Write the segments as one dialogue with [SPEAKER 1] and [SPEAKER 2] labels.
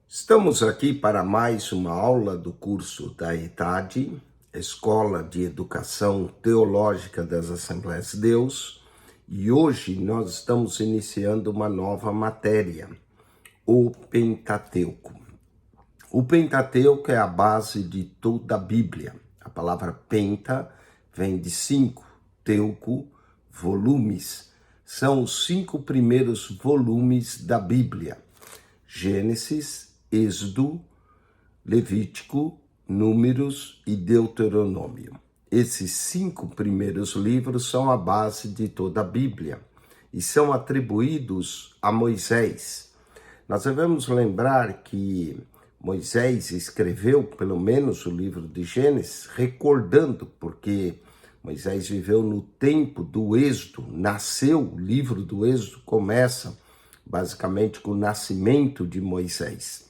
[SPEAKER 1] Estamos aqui para mais uma aula do curso da ETAD, Escola de Educação Teológica das Assembleias de Deus, e hoje nós estamos iniciando uma nova matéria, o Pentateuco. O Pentateuco é a base de toda a Bíblia. A palavra penta vem de 5, teuco, volumes. São os 5 primeiros volumes da Bíblia: Gênesis, Êxodo, Levítico, Números e Deuteronômio. Esses 5 primeiros livros são a base de toda a Bíblia e são atribuídos a Moisés. Nós devemos lembrar que Moisés escreveu pelo menos o livro de Gênesis, recordando, porque Moisés viveu no tempo do Êxodo, nasceu, o livro do Êxodo começa basicamente com o nascimento de Moisés.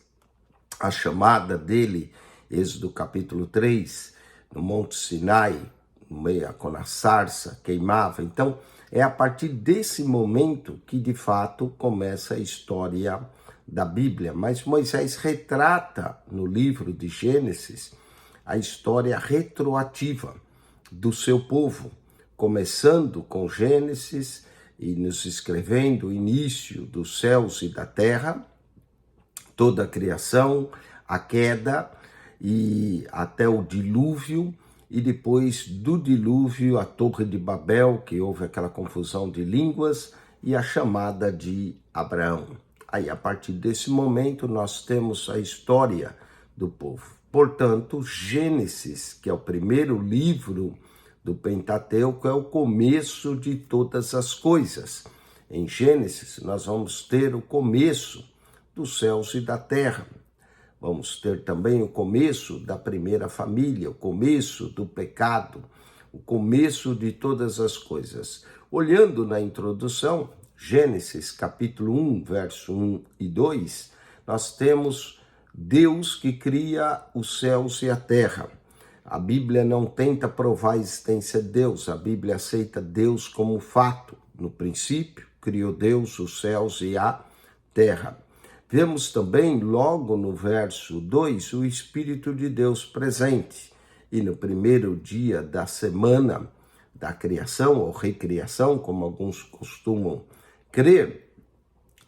[SPEAKER 1] A chamada dele, Êxodo capítulo 3, no Monte Sinai, no meio quando a sarça queimava. Então, é a partir desse momento que, de fato, começa a história da Bíblia. Mas Moisés retrata, no livro de Gênesis, a história retroativa do seu povo, começando com Gênesis e nos escrevendo o início dos céus e da terra, toda a criação, a queda e até o dilúvio, e depois do dilúvio a Torre de Babel, que houve aquela confusão de línguas, e a chamada de Abraão. Aí, a partir desse momento, nós temos a história do povo. Portanto, Gênesis, que é o primeiro livro do Pentateuco, é o começo de todas as coisas. Em Gênesis, nós vamos ter o começo dos céus e da terra. Vamos ter também o começo da primeira família, o começo do pecado, o começo de todas as coisas. Olhando na introdução, Gênesis capítulo 1, verso 1 e 2, nós temos Deus que cria os céus e a terra. A Bíblia não tenta provar a existência de Deus, a Bíblia aceita Deus como fato. No princípio, criou Deus os céus e a terra. Vemos também, logo no verso 2, o Espírito de Deus presente. E no primeiro dia da semana da criação, ou recriação, como alguns costumam crer,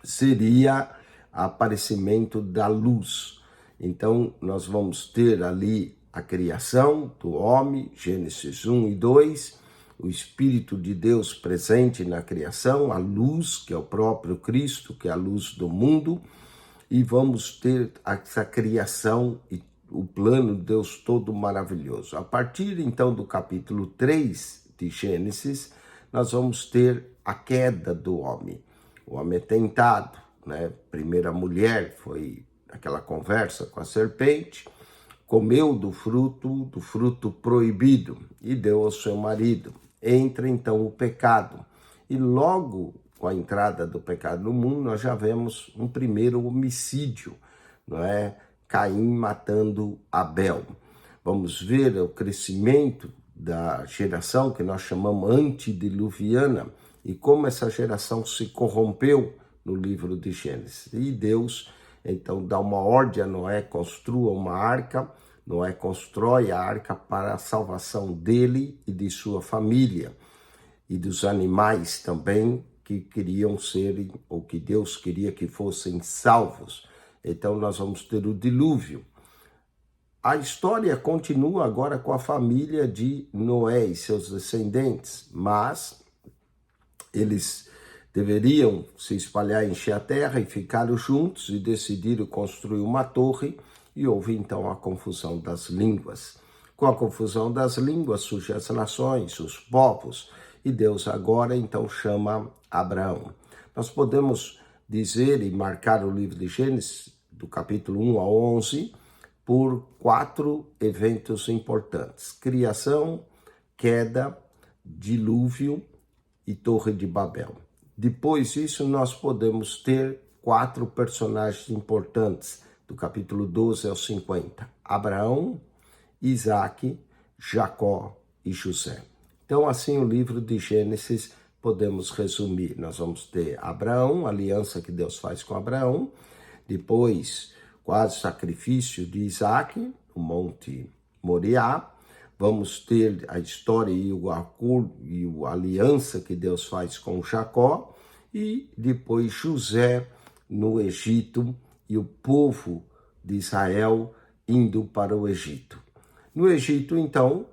[SPEAKER 1] seria o aparecimento da luz. Então, nós vamos ter ali a criação do homem, Gênesis 1 e 2, o Espírito de Deus presente na criação, a luz, que é o próprio Cristo, que é a luz do mundo, e vamos ter essa criação e o plano de Deus todo maravilhoso. A partir, então, do capítulo 3 de Gênesis, nós vamos ter a queda do homem. O homem é tentado, né? Primeira mulher foi aquela conversa com a serpente, comeu do fruto proibido e deu ao seu marido. Entra, então, o pecado. E logo com a entrada do pecado no mundo, nós já vemos um primeiro homicídio, não é? Caim matando Abel. Vamos ver o crescimento da geração que nós chamamos antediluviana e como essa geração se corrompeu no livro de Gênesis. E Deus, então, dá uma ordem a Noé: construa uma arca. Noé constrói a arca para a salvação dele e de sua família e dos animais também, que queriam serem, ou que Deus queria que fossem salvos. Então nós vamos ter o dilúvio. A história continua agora com a família de Noé e seus descendentes, mas eles deveriam se espalhar, encher a terra e ficaram juntos e decidiram construir uma torre, e houve então a confusão das línguas. Com a confusão das línguas surgem as nações, os povos, e Deus agora então chama Abraão. Nós podemos dizer e marcar o livro de Gênesis, do capítulo 1 a 11, por 4 eventos importantes: criação, queda, dilúvio e Torre de Babel. Depois disso, nós podemos ter 4 personagens importantes, do capítulo 12 ao 50. Abraão, Isaque, Jacó e José. Então, assim, o livro de Gênesis podemos resumir. Nós vamos ter Abraão, a aliança que Deus faz com Abraão. Depois, quase sacrifício de Isaac, no Monte Moriá. Vamos ter a história e o acordo e a aliança que Deus faz com Jacó, e depois José no Egito e o povo de Israel indo para o Egito. No Egito, então,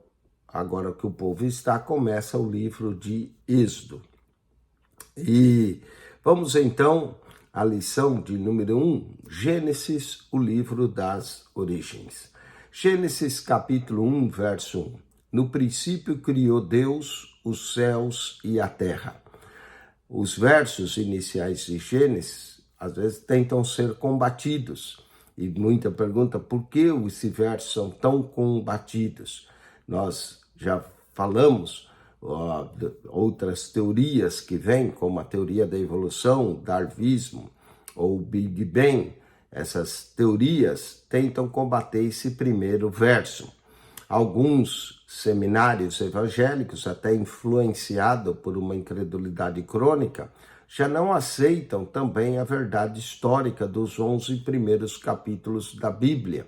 [SPEAKER 1] agora que o povo está, começa o livro de Êxodo. E vamos então à lição de número 1, Gênesis, o livro das origens. Gênesis capítulo 1, verso 1. No princípio criou Deus os céus e a terra. Os versos iniciais de Gênesis, às vezes, tentam ser combatidos. E muita pergunta, por que esses versos são tão combatidos? Nós já falamos outras teorias que vêm, como a teoria da evolução, darwinismo ou Big Bang. Essas teorias tentam combater esse primeiro verso. Alguns seminários evangélicos, até influenciados por uma incredulidade crônica, já não aceitam também a verdade histórica dos 11 primeiros capítulos da Bíblia.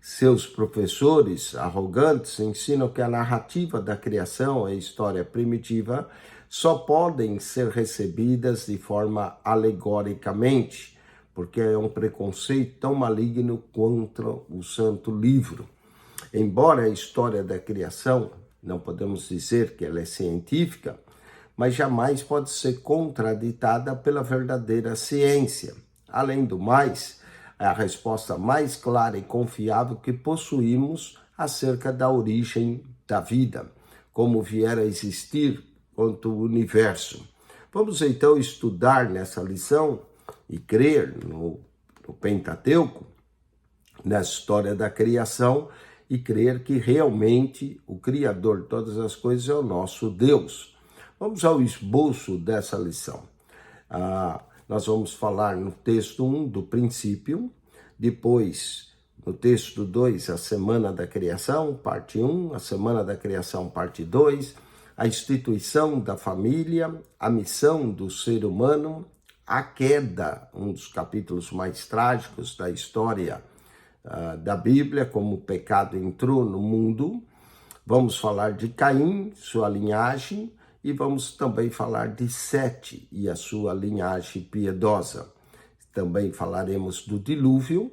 [SPEAKER 1] Seus professores arrogantes ensinam que a narrativa da criação, a história primitiva, só podem ser recebidas de forma alegoricamente, porque é um preconceito tão maligno contra o Santo Livro. Embora a história da criação, não podemos dizer que ela é científica, mas jamais pode ser contraditada pela verdadeira ciência. Além do mais, é a resposta mais clara e confiável que possuímos acerca da origem da vida, como vier a existir quanto o universo. Vamos então estudar nessa lição e crer no Pentateuco, na história da criação, e crer que realmente o Criador de todas as coisas é o nosso Deus. Vamos ao esboço dessa lição. Nós vamos falar no texto 1 do princípio, depois no texto 2 a semana da criação, parte 1, a semana da criação, parte 2, a instituição da família, a missão do ser humano, a queda, um dos capítulos mais trágicos da história da Bíblia, como o pecado entrou no mundo. Vamos falar de Caim, sua linhagem, e vamos também falar de Sete e a sua linhagem piedosa. Também falaremos do dilúvio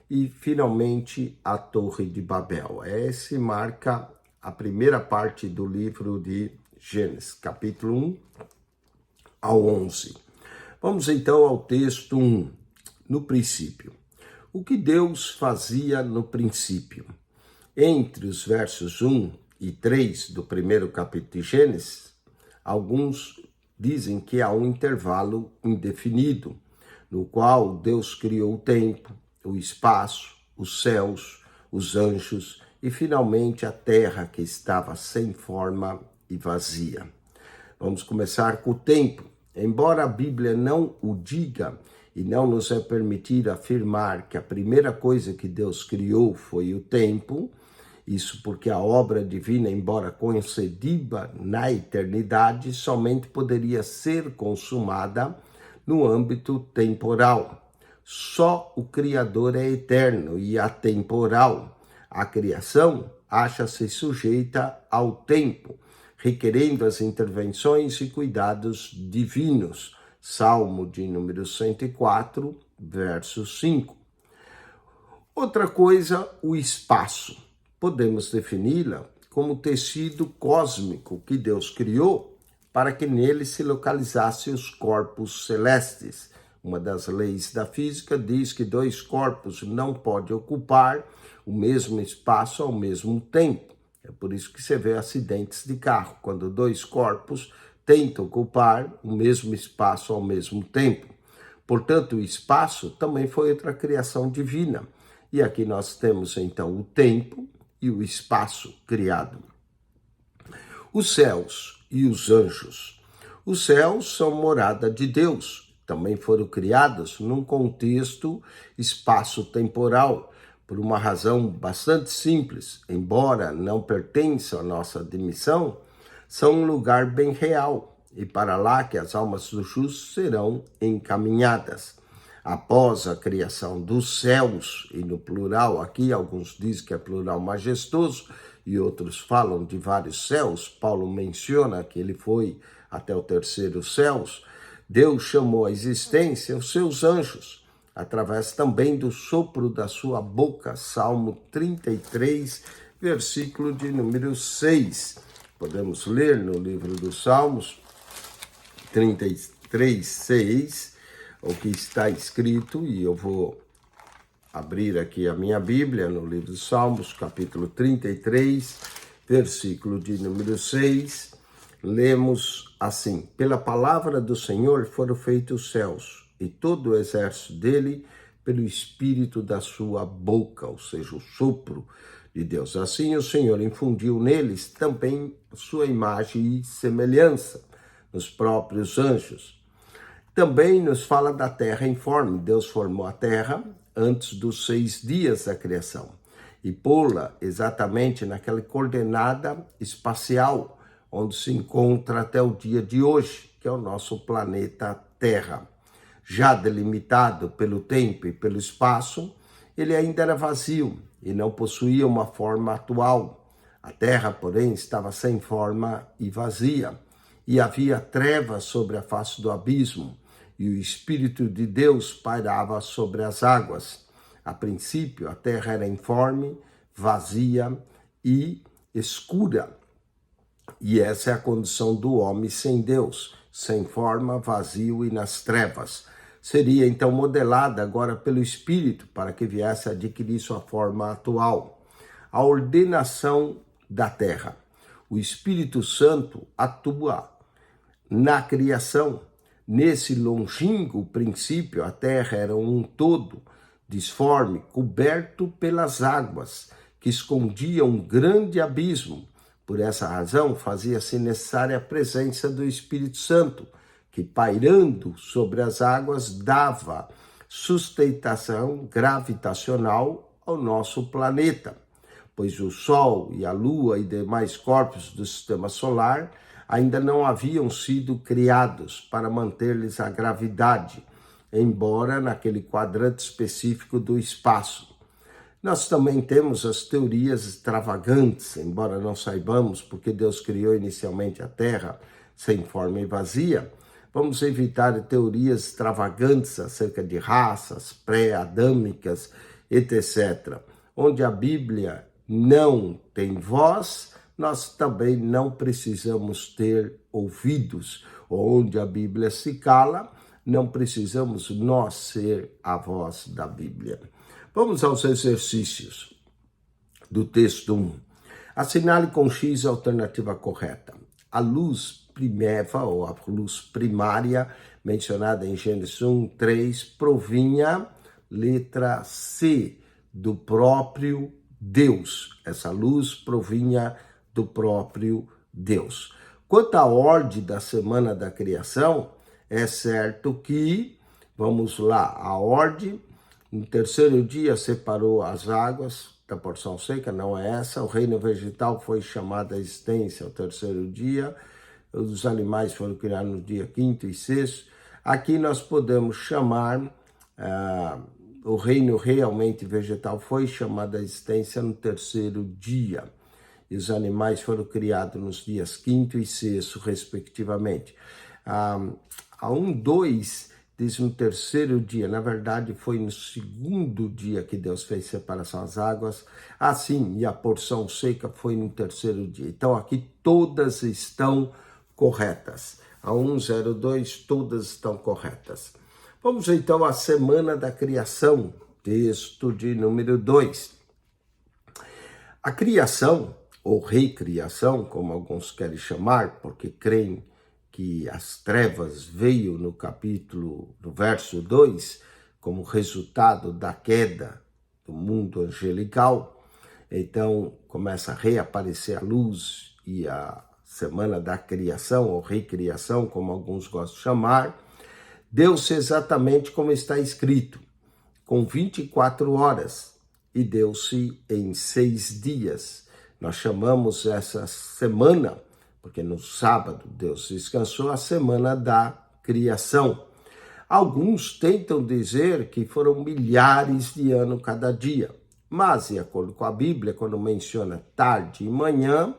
[SPEAKER 1] e, finalmente, a Torre de Babel. Esse marca a primeira parte do livro de Gênesis, capítulo 1 ao 11. Vamos então ao texto 1, no princípio. O que Deus fazia no princípio? Entre os versos 1 e 3 do primeiro capítulo de Gênesis, alguns dizem que há um intervalo indefinido, no qual Deus criou o tempo, o espaço, os céus, os anjos e, finalmente, a terra que estava sem forma e vazia. Vamos começar com o tempo. Embora a Bíblia não o diga, e não nos é permitido afirmar que a primeira coisa que Deus criou foi o tempo, isso porque a obra divina, embora concedida na eternidade, somente poderia ser consumada no âmbito temporal. Só o Criador é eterno e atemporal. A criação acha-se sujeita ao tempo, requerendo as intervenções e cuidados divinos. Salmo de número 104, verso 5. Outra coisa, o espaço. Podemos defini-la como tecido cósmico que Deus criou para que nele se localizassem os corpos celestes. Uma das leis da física diz que dois corpos não podem ocupar o mesmo espaço ao mesmo tempo. É por isso que você vê acidentes de carro, quando dois corpos tentam ocupar o mesmo espaço ao mesmo tempo. Portanto, o espaço também foi outra criação divina. E aqui nós temos, então, o tempo e o espaço criado. Os céus e os anjos. Os céus são morada de Deus. Também foram criados num contexto espaço-temporal, por uma razão bastante simples. Embora não pertençam à nossa admissão, são um lugar bem real, e para lá que as almas dos justos serão encaminhadas. após a criação dos céus, e no plural aqui, alguns dizem que é plural majestoso, e outros falam de vários céus. Paulo menciona que ele foi até o terceiro céu. Deus chamou à existência os seus anjos, através também do sopro da sua boca. Salmo 33, versículo de número 6. Podemos ler no livro dos Salmos 33, 6, o que está escrito, e eu vou abrir aqui a minha Bíblia no livro dos Salmos, capítulo 33, versículo de número 6, lemos assim: pela palavra do Senhor foram feitos os céus, e todo o exército dele pelo espírito da sua boca, ou seja, o sopro de Deus. Assim o Senhor infundiu neles também sua imagem e semelhança, nos próprios anjos. Também nos fala da terra informe. Deus formou a terra antes dos 6 dias da criação e pô-la exatamente naquela coordenada espacial onde se encontra até o dia de hoje, que é o nosso planeta Terra. Já delimitado pelo tempo e pelo espaço, ele ainda era vazio e não possuía uma forma atual. A Terra, porém, estava sem forma e vazia, e havia trevas sobre a face do abismo, e o Espírito de Deus pairava sobre as águas. A princípio, a terra era informe, vazia e escura. E essa é a condição do homem sem Deus, sem forma, vazio e nas trevas. Seria então modelada agora pelo Espírito, para que viesse a adquirir sua forma atual. A ordenação da terra. O Espírito Santo atua na criação. Nesse longínquo princípio, a terra era um todo, disforme, coberto pelas águas, que escondiam um grande abismo. Por essa razão, fazia-se necessária a presença do Espírito Santo, que, pairando sobre as águas, dava sustentação gravitacional ao nosso planeta, pois o Sol e a Lua e demais corpos do sistema solar ainda não haviam sido criados para manter-lhes a gravidade, embora naquele quadrante específico do espaço. Nós também temos as teorias extravagantes, embora não saibamos porque Deus criou inicialmente a Terra sem forma e vazia. Vamos evitar teorias extravagantes acerca de raças pré-adâmicas, etc. Onde a Bíblia não tem voz, nós também não precisamos ter ouvidos. Onde a Bíblia se cala, não precisamos nós ser a voz da Bíblia. Vamos aos exercícios do texto 1. Assinale com X a alternativa correta. A luz primeva, ou a luz primária, mencionada em Gênesis 1, 3, provinha, letra C, do próprio Deus. Essa luz provinha do próprio Deus. Quanto à ordem da semana da criação, é certo que, vamos lá, a ordem, no terceiro dia separou as águas da porção seca, não é essa, o reino vegetal foi chamado à existência ao terceiro dia, os animais foram criados no dia quinto e sexto. Aqui nós podemos chamar, o reino realmente vegetal foi chamado à existência no terceiro dia. E os animais foram criados nos dias quinto e sexto, respectivamente. A 1:2 diz no terceiro dia, na verdade foi no segundo dia que Deus fez separação das águas, assim, e a porção seca foi no terceiro dia. Então aqui todas estão corretas. A 1:02 todas estão corretas. Vamos então à semana da criação, texto de número 2. A criação, ou recriação, como alguns querem chamar, porque creem que as trevas veio no verso 2, como resultado da queda do mundo angelical. Então começa a reaparecer a luz e a semana da criação, ou recriação, como alguns gostam de chamar, deu-se exatamente como está escrito, com 24 horas, e deu-se em 6 dias. Nós chamamos essa semana, porque no sábado Deus descansou, a semana da criação. Alguns tentam dizer que foram milhares de anos cada dia, mas, de acordo com a Bíblia, quando menciona tarde e manhã,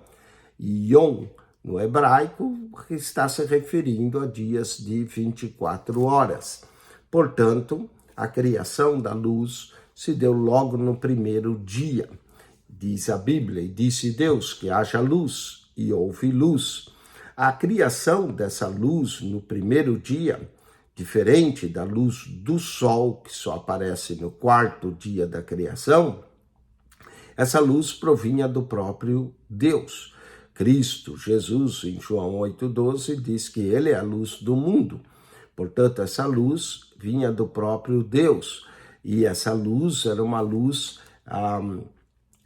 [SPEAKER 1] Yom, no hebraico, está se referindo a dias de 24 horas. Portanto, a criação da luz se deu logo no primeiro dia. Diz a Bíblia, e disse Deus que haja luz, e houve luz. A criação dessa luz no primeiro dia, diferente da luz do sol, que só aparece no quarto dia da criação, essa luz provinha do próprio Deus. Cristo, Jesus, em João 8,12, diz que ele é a luz do mundo. Portanto, essa luz vinha do próprio Deus. E essa luz era uma luz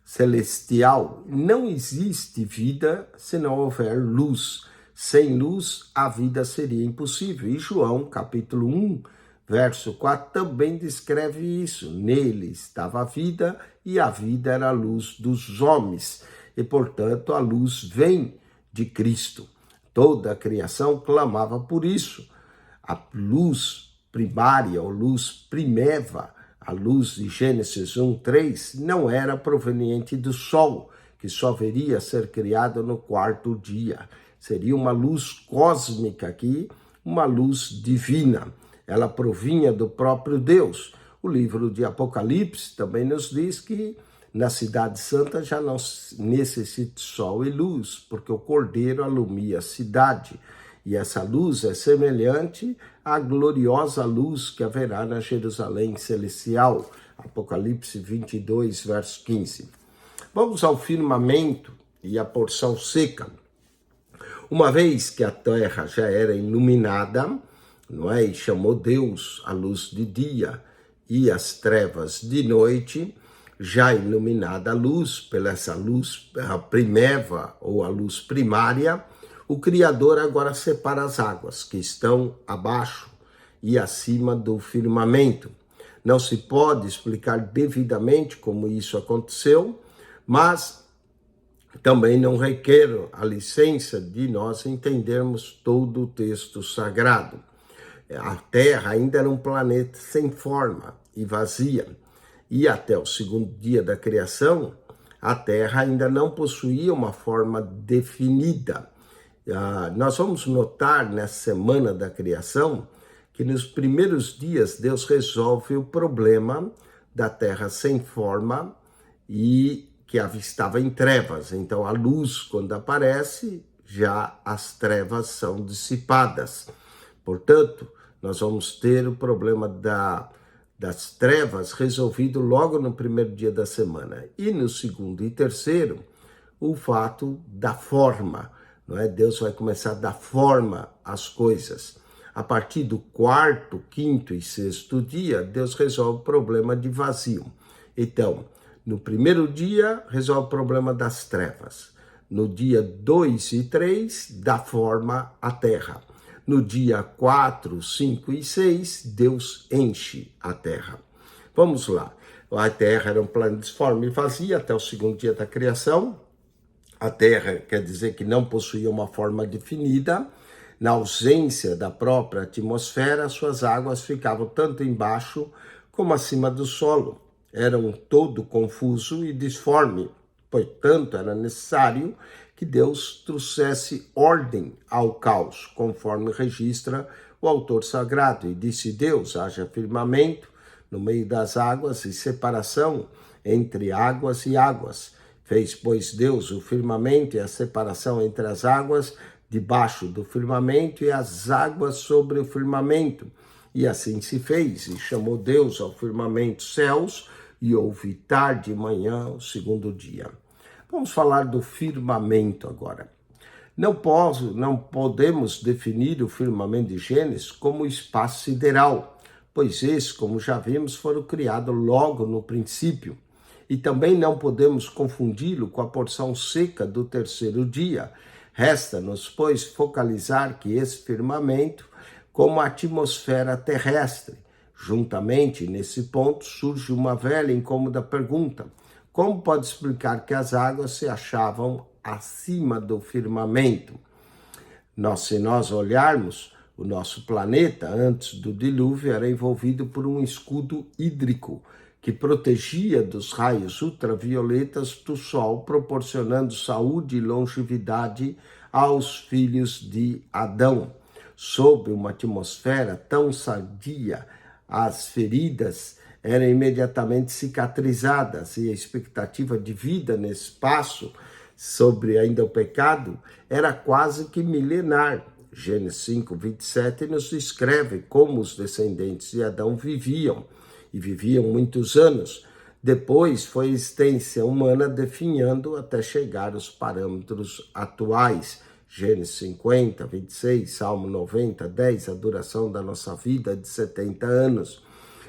[SPEAKER 1] celestial. Não existe vida se não houver luz. Sem luz, a vida seria impossível. E João, capítulo 1, verso 4, também descreve isso. Nele estava a vida, e a vida era a luz dos homens. E, portanto, a luz vem de Cristo. Toda a criação clamava por isso. A luz primária, ou luz primeva, a luz de Gênesis 1:3, não era proveniente do sol, que só viria a ser criado no quarto dia. Seria uma luz cósmica aqui, uma luz divina. Ela provinha do próprio Deus. O livro de Apocalipse também nos diz que na cidade santa já não necessita sol e luz, porque o Cordeiro alumia a cidade. E essa luz é semelhante à gloriosa luz que haverá na Jerusalém celestial. Apocalipse 22, verso 15. Vamos ao firmamento e à porção seca. Uma vez que a terra já era iluminada, não é? E chamou Deus a luz de dia e as trevas de noite, já iluminada a luz, pela essa luz primeva ou a luz primária, o Criador agora separa as águas que estão abaixo e acima do firmamento. Não se pode explicar devidamente como isso aconteceu, mas também não requer a licença de nós entendermos todo o texto sagrado. A Terra ainda era um planeta sem forma e vazia, e até o segundo dia da criação, a Terra ainda não possuía uma forma definida. Nós vamos notar nessa semana da criação que nos primeiros dias Deus resolve o problema da Terra sem forma e que estava em trevas. Então a luz, quando aparece, já as trevas são dissipadas. Portanto, nós vamos ter o problema das trevas resolvido logo no primeiro dia da semana. E no segundo e terceiro, o fato da forma. Não é? Deus vai começar a dar forma às coisas. A partir do quarto, quinto e sexto dia, Deus resolve o problema de vazio. Então, no primeiro dia, resolve o problema das trevas. No dia 2 e 3, dá forma à terra. No dia 4, 5 e 6, Deus enche a terra. Vamos lá. A terra era um plano disforme e vazia até o segundo dia da criação. A terra quer dizer que não possuía uma forma definida. Na ausência da própria atmosfera, suas águas ficavam tanto embaixo como acima do solo. Era um todo confuso e disforme. Portanto, era necessário que Deus trouxesse ordem ao caos, conforme registra o autor sagrado. E disse Deus, haja firmamento no meio das águas e separação entre águas e águas. Fez, pois, Deus o firmamento e a separação entre as águas debaixo do firmamento e as águas sobre o firmamento. E assim se fez, e chamou Deus ao firmamento céus, e houve tarde e manhã o segundo dia. Vamos falar do firmamento agora. Não podemos definir o firmamento de Gênesis como espaço sideral, pois esses, como já vimos, foram criados logo no princípio. E também não podemos confundi-lo com a porção seca do terceiro dia. Resta-nos, pois, focalizar que esse firmamento como a atmosfera terrestre. Juntamente, nesse ponto, surge uma velha e incômoda pergunta. Como pode explicar que as águas se achavam acima do firmamento? Se nós olharmos, O nosso planeta, antes do dilúvio, era envolvido por um escudo hídrico que protegia dos raios ultravioletas do Sol, proporcionando saúde e longevidade aos filhos de Adão. Sob uma atmosfera tão sadia, as feridas eram imediatamente cicatrizadas e a expectativa de vida nesse espaço, sobre ainda o pecado, era quase que milenar. Gênesis 5:27 nos descreve como os descendentes de Adão viviam, e viviam muitos anos. Depois foi a existência humana definhando até chegar aos parâmetros atuais. Gênesis 50:26, Salmo 90:10, a duração da nossa vida é de 70 anos.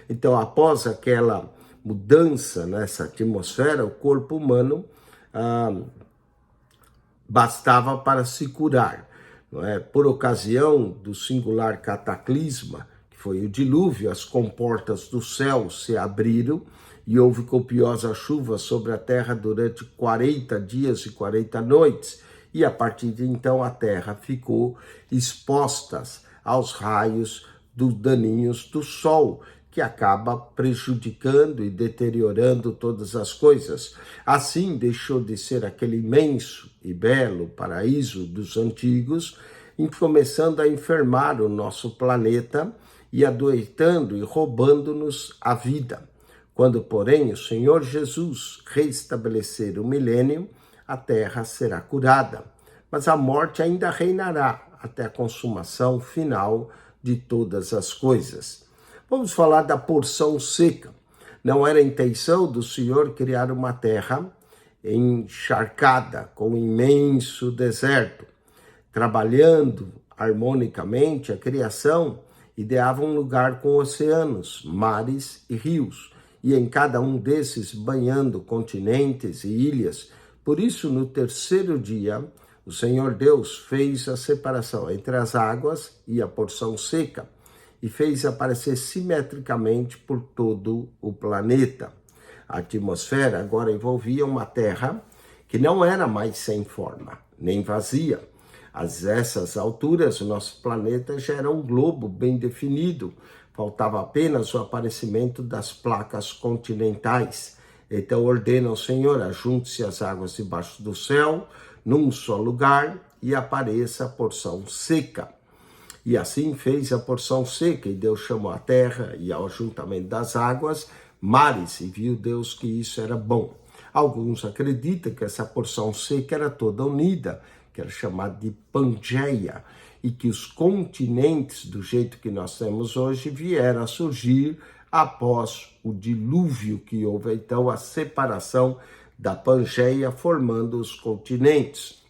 [SPEAKER 1] Então, após aquela mudança nessa atmosfera, o corpo humano bastava para se curar. Não é? Por ocasião do singular cataclisma, que foi o dilúvio, as comportas do céu se abriram e houve copiosa chuva sobre a terra durante 40 dias e 40 noites. E a partir de então a terra ficou exposta aos raios dos daninhos do sol, que acaba prejudicando e deteriorando todas as coisas. Assim deixou de ser aquele imenso e belo paraíso dos antigos, começando a enfermar o nosso planeta e adoentando e roubando-nos a vida. Quando, porém, o Senhor Jesus restabelecer o milênio, a terra será curada, mas a morte ainda reinará até a consumação final de todas as coisas. Vamos falar da porção seca. Não era a intenção do Senhor criar uma terra encharcada, com um imenso deserto. Trabalhando harmonicamente, a criação ideava um lugar com oceanos, mares e rios, e em cada um desses banhando continentes e ilhas. Por isso, no terceiro dia, o Senhor Deus fez a separação entre as águas e a porção seca, e fez aparecer simetricamente por todo o planeta. A atmosfera agora envolvia uma terra que não era mais sem forma, nem vazia. A essas alturas, o nosso planeta já era um globo bem definido, faltava apenas o aparecimento das placas continentais. Então ordena ao Senhor, ajunte-se as águas debaixo do céu, num só lugar, e apareça a porção seca. E assim fez a porção seca, e Deus chamou a terra e ao ajuntamento das águas mares, e viu Deus que isso era bom. Alguns acreditam que essa porção seca era toda unida, que era chamada de Pangeia, e que os continentes, do jeito que nós temos hoje, vieram a surgir após o dilúvio, que houve então a separação da Pangeia, formando os continentes.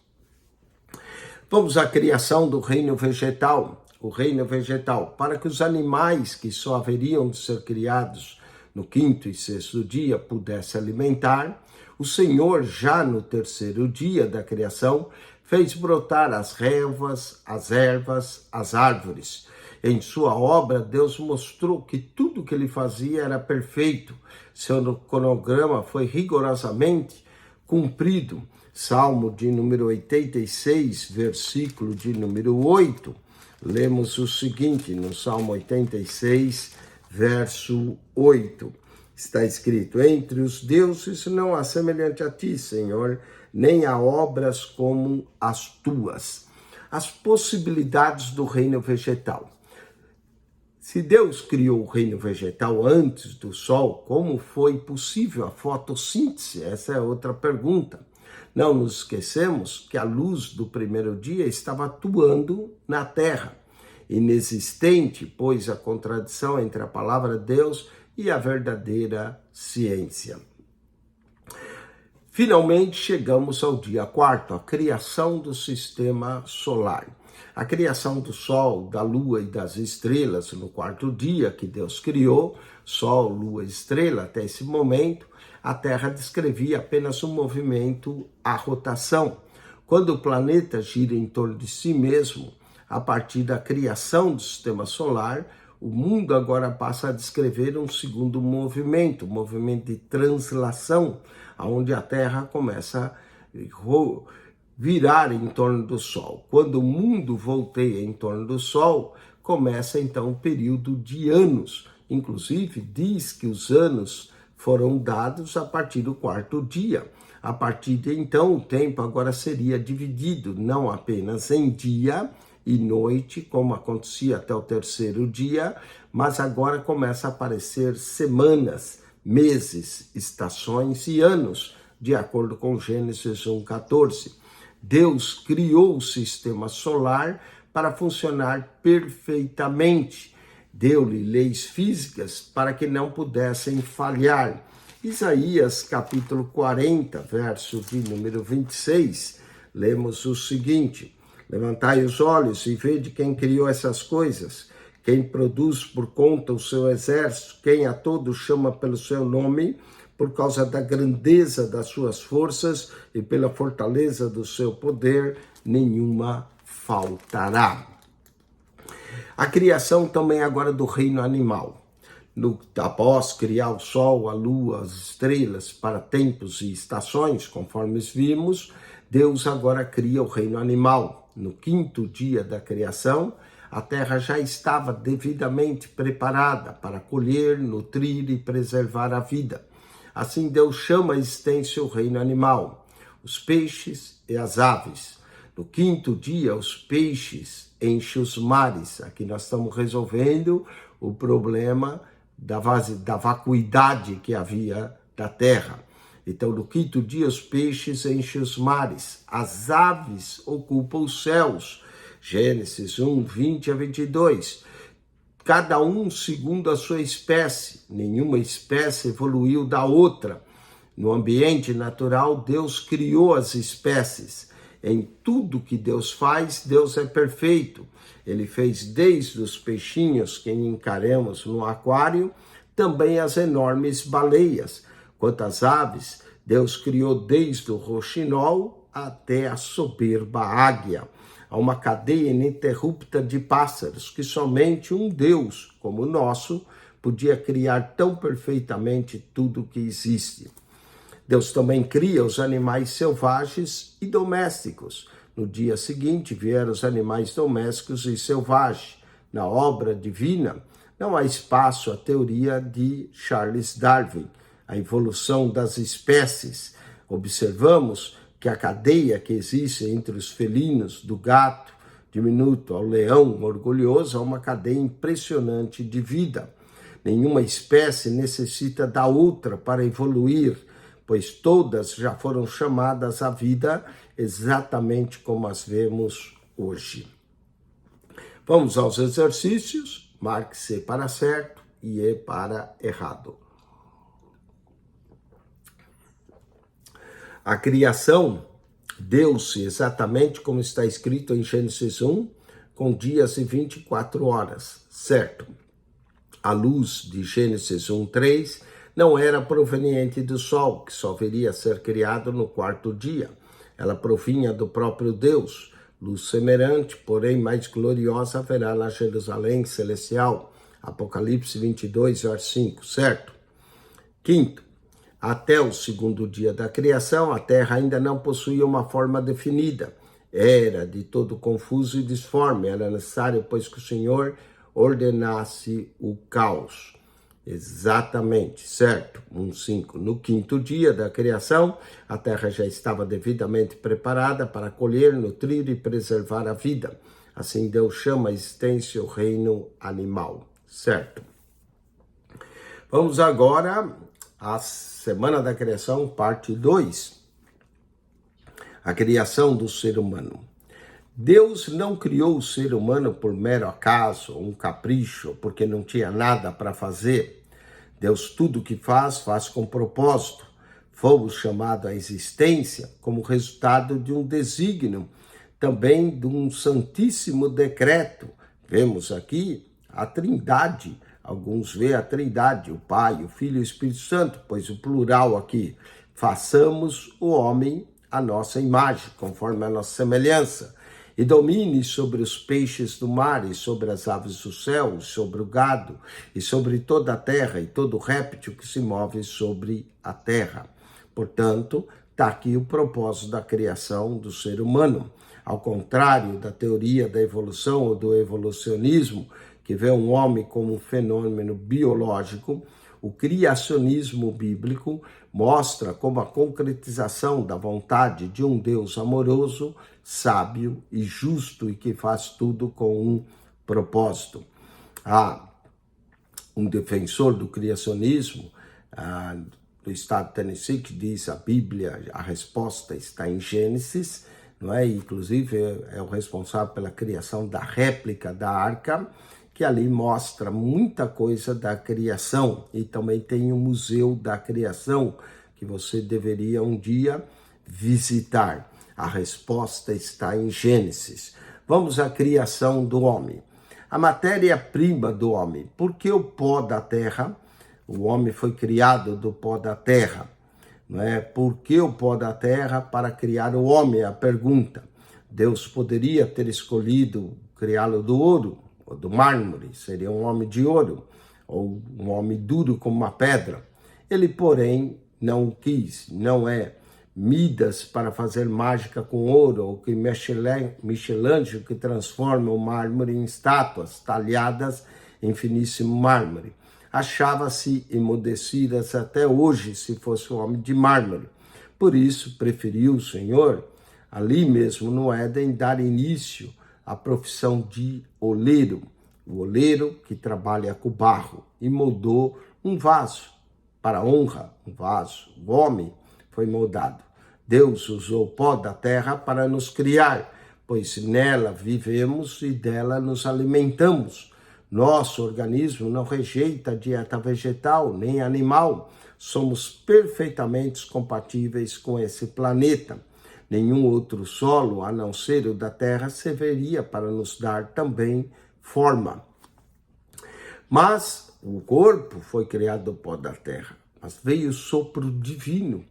[SPEAKER 1] Vamos à criação do reino vegetal. O reino vegetal, para que os animais que só haveriam de ser criados no quinto e sexto dia pudessem alimentar, o Senhor, já no terceiro dia da criação, fez brotar as relvas, as ervas, as árvores. Em sua obra, Deus mostrou que tudo que ele fazia era perfeito. Seu cronograma foi rigorosamente cumprido. Salmo de número 86, versículo de número 8. Lemos o seguinte, no Salmo 86, verso 8. Está escrito: entre os deuses não há semelhante a ti, Senhor, nem há obras como as tuas. As possibilidades do reino vegetal. Se Deus criou o reino vegetal antes do sol, como foi possível a fotossíntese? Essa é outra pergunta. Não nos esquecemos que a luz do primeiro dia estava atuando na terra. Inexistente, pois, a contradição entre a palavra de Deus e a verdadeira ciência. Finalmente chegamos ao dia 4, a criação do sistema solar. A criação do Sol, da Lua e das estrelas no quarto dia que Deus criou, Sol, Lua e estrela, até esse momento, a Terra descrevia apenas um movimento à rotação. Quando o planeta gira em torno de si mesmo, a partir da criação do sistema solar, o mundo agora passa a descrever um segundo movimento, um movimento de translação, onde a Terra começa a virar em torno do Sol. Quando o mundo volteia em torno do Sol, começa então o período de anos. Inclusive, diz que os anos foram dados a partir do quarto dia. A partir de então, o tempo agora seria dividido não apenas em dia e noite, como acontecia até o terceiro dia, mas agora começa a aparecer semanas, meses, estações e anos, de acordo com Gênesis 1:14. Deus criou o sistema solar para funcionar perfeitamente. Deu-lhe leis físicas para que não pudessem falhar. Isaías capítulo 40, verso de número 26, lemos o seguinte: levantai os olhos e vede quem criou essas coisas, quem produz por conta o seu exército, quem a todos chama pelo seu nome, por causa da grandeza das suas forças e pela fortaleza do seu poder, nenhuma faltará. A criação também agora do reino animal. Após criar o sol, a lua, as estrelas para tempos e estações, conforme vimos, Deus agora cria o reino animal. No quinto dia da criação, a terra já estava devidamente preparada para colher, nutrir e preservar a vida. Assim Deus chama a existência o reino animal, os peixes e as aves. No quinto dia, os peixes enchem os mares. Aqui nós estamos resolvendo o problema da vacuidade que havia da terra. Então, no quinto dia, os peixes enchem os mares, as aves ocupam os céus. Gênesis 1, 20 a 22. Cada um segundo a sua espécie, nenhuma espécie evoluiu da outra. No ambiente natural, Deus criou as espécies. Em tudo que Deus faz, Deus é perfeito. Ele fez desde os peixinhos que encaramos no aquário, também as enormes baleias. Quanto às aves, Deus criou desde o roxinol até a soberba águia. Há uma cadeia ininterrupta de pássaros que somente um Deus, como o nosso, podia criar tão perfeitamente tudo que existe. Deus também cria os animais selvagens e domésticos. No dia seguinte vieram os animais domésticos e selvagens. Na obra divina, não há espaço à teoria de Charles Darwin, a evolução das espécies. Observamos que a cadeia que existe entre os felinos, do gato diminuto ao leão orgulhoso, é uma cadeia impressionante de vida. Nenhuma espécie necessita da outra para evoluir, pois todas já foram chamadas à vida exatamente como as vemos hoje. Vamos aos exercícios. Marque C para certo e E para errado. A criação deu-se exatamente como está escrito em Gênesis 1, com dias e 24 horas, certo? A luz de Gênesis 1:3 não era proveniente do sol, que só viria a ser criado no quarto dia. Ela provinha do próprio Deus. Luz semelhante, porém mais gloriosa, haverá na Jerusalém celestial. Apocalipse 22, verso 5, certo? Quinto, até o segundo dia da criação, a terra ainda não possuía uma forma definida. Era de todo confuso e disforme. Era necessário, pois, que o Senhor ordenasse o caos. Exatamente, certo? 1:5. No quinto dia da criação, a terra já estava devidamente preparada para colher, nutrir e preservar a vida. Assim Deus chama a existência o reino animal, certo? Vamos agora à Semana da Criação, parte 2. A criação do ser humano. Deus não criou o ser humano por mero acaso, um capricho, porque não tinha nada para fazer. Deus tudo que faz com propósito. Fomos chamados à existência como resultado de um desígnio, também de um santíssimo decreto. Vemos aqui a Trindade. Alguns veem a Trindade, o Pai, o Filho e o Espírito Santo, pois o plural aqui, façamos o homem à nossa imagem, conforme a nossa semelhança, e domine sobre os peixes do mar, e sobre as aves do céu, e sobre o gado, e sobre toda a terra, e todo réptil que se move sobre a terra. Portanto, está aqui o propósito da criação do ser humano. Ao contrário da teoria da evolução ou do evolucionismo, que vê um homem como um fenômeno biológico, o criacionismo bíblico mostra como a concretização da vontade de um Deus amoroso, sábio e justo e que faz tudo com um propósito. Há um defensor do criacionismo do estado de Tennessee que diz a Bíblia, a resposta está em Gênesis, não é? Inclusive é o responsável pela criação da réplica da arca, que ali mostra muita coisa da criação, e também tem o Museu da Criação, que você deveria um dia visitar. A resposta está em Gênesis. Vamos à criação do homem. A matéria-prima do homem. Por que o pó da terra? O homem foi criado do pó da terra. Não é? Por que o pó da terra para criar o homem? A pergunta. Deus poderia ter escolhido criá-lo do ouro, ou do mármore, seria um homem de ouro, ou um homem duro como uma pedra. Ele, porém, não quis, não é Midas para fazer mágica com ouro, ou que Michelangelo que transforma o mármore em estátuas talhadas em finíssimo mármore. Achava-se emudecidas até hoje se fosse um homem de mármore. Por isso, preferiu o Senhor, ali mesmo no Éden, dar início à profissão de oleiro. O oleiro que trabalha com barro e moldou um vaso para a honra, um vaso. O homem foi moldado. Deus usou o pó da terra para nos criar, pois nela vivemos e dela nos alimentamos. Nosso organismo não rejeita a dieta vegetal nem animal. Somos perfeitamente compatíveis com esse planeta. Nenhum outro solo, a não ser o da terra, serviria para nos dar também forma. Mas o corpo foi criado do pó da terra, mas veio o sopro divino.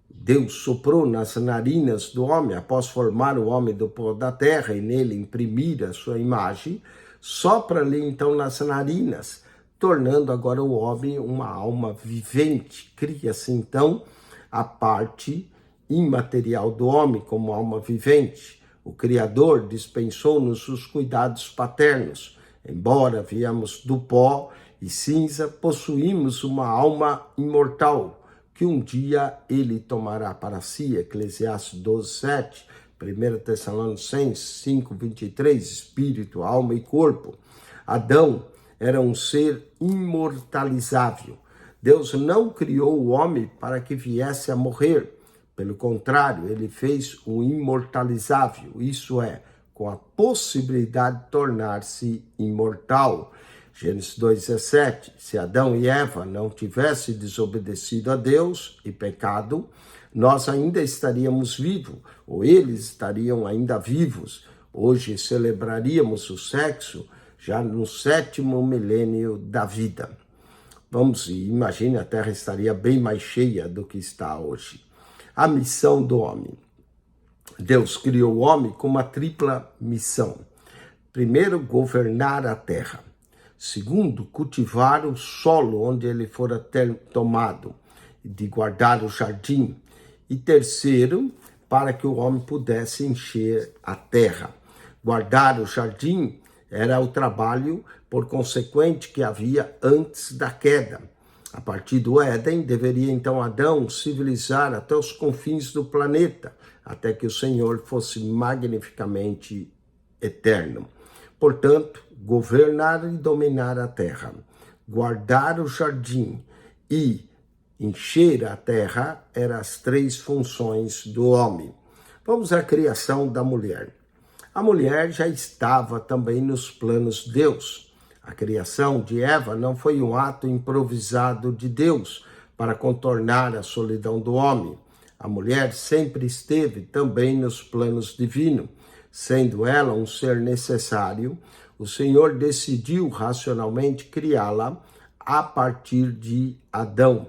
[SPEAKER 1] Deus soprou nas narinas do homem, após formar o homem do pó da terra e nele imprimir a sua imagem, sopra-lhe então nas narinas, tornando agora o homem uma alma vivente. Cria-se então a parte imaterial do homem como alma vivente. O Criador dispensou-nos os cuidados paternos. Embora viemos do pó e cinza, possuímos uma alma imortal, que um dia ele tomará para si. Eclesiastes 12:7, 1 Tessalonicenses 5:23, espírito, alma e corpo. Adão era um ser imortalizável. Deus não criou o homem para que viesse a morrer. Pelo contrário, ele fez o imortalizável, isso é, com a possibilidade de tornar-se imortal. Gênesis 2:17, se Adão e Eva não tivessem desobedecido a Deus e pecado, nós ainda estaríamos vivos, ou eles estariam ainda vivos. Hoje celebraríamos o sexo já no 7º milênio da vida. Imagine, a Terra estaria bem mais cheia do que está hoje. A missão do homem. Deus criou o homem com uma tripla missão. Primeiro, governar a terra. Segundo, cultivar o solo onde ele fora tomado, de guardar o jardim. E terceiro, para que o homem pudesse encher a terra. Guardar o jardim era o trabalho, por consequente, que havia antes da queda. A partir do Éden, deveria então Adão civilizar até os confins do planeta, até que o Senhor fosse magnificamente eterno. Portanto, governar e dominar a terra, guardar o jardim e encher a terra eram as 3 funções do homem. Vamos à criação da mulher. A mulher já estava também nos planos de Deus. A criação de Eva não foi um ato improvisado de Deus para contornar a solidão do homem. A mulher sempre esteve também nos planos divinos. Sendo ela um ser necessário, o Senhor decidiu racionalmente criá-la a partir de Adão.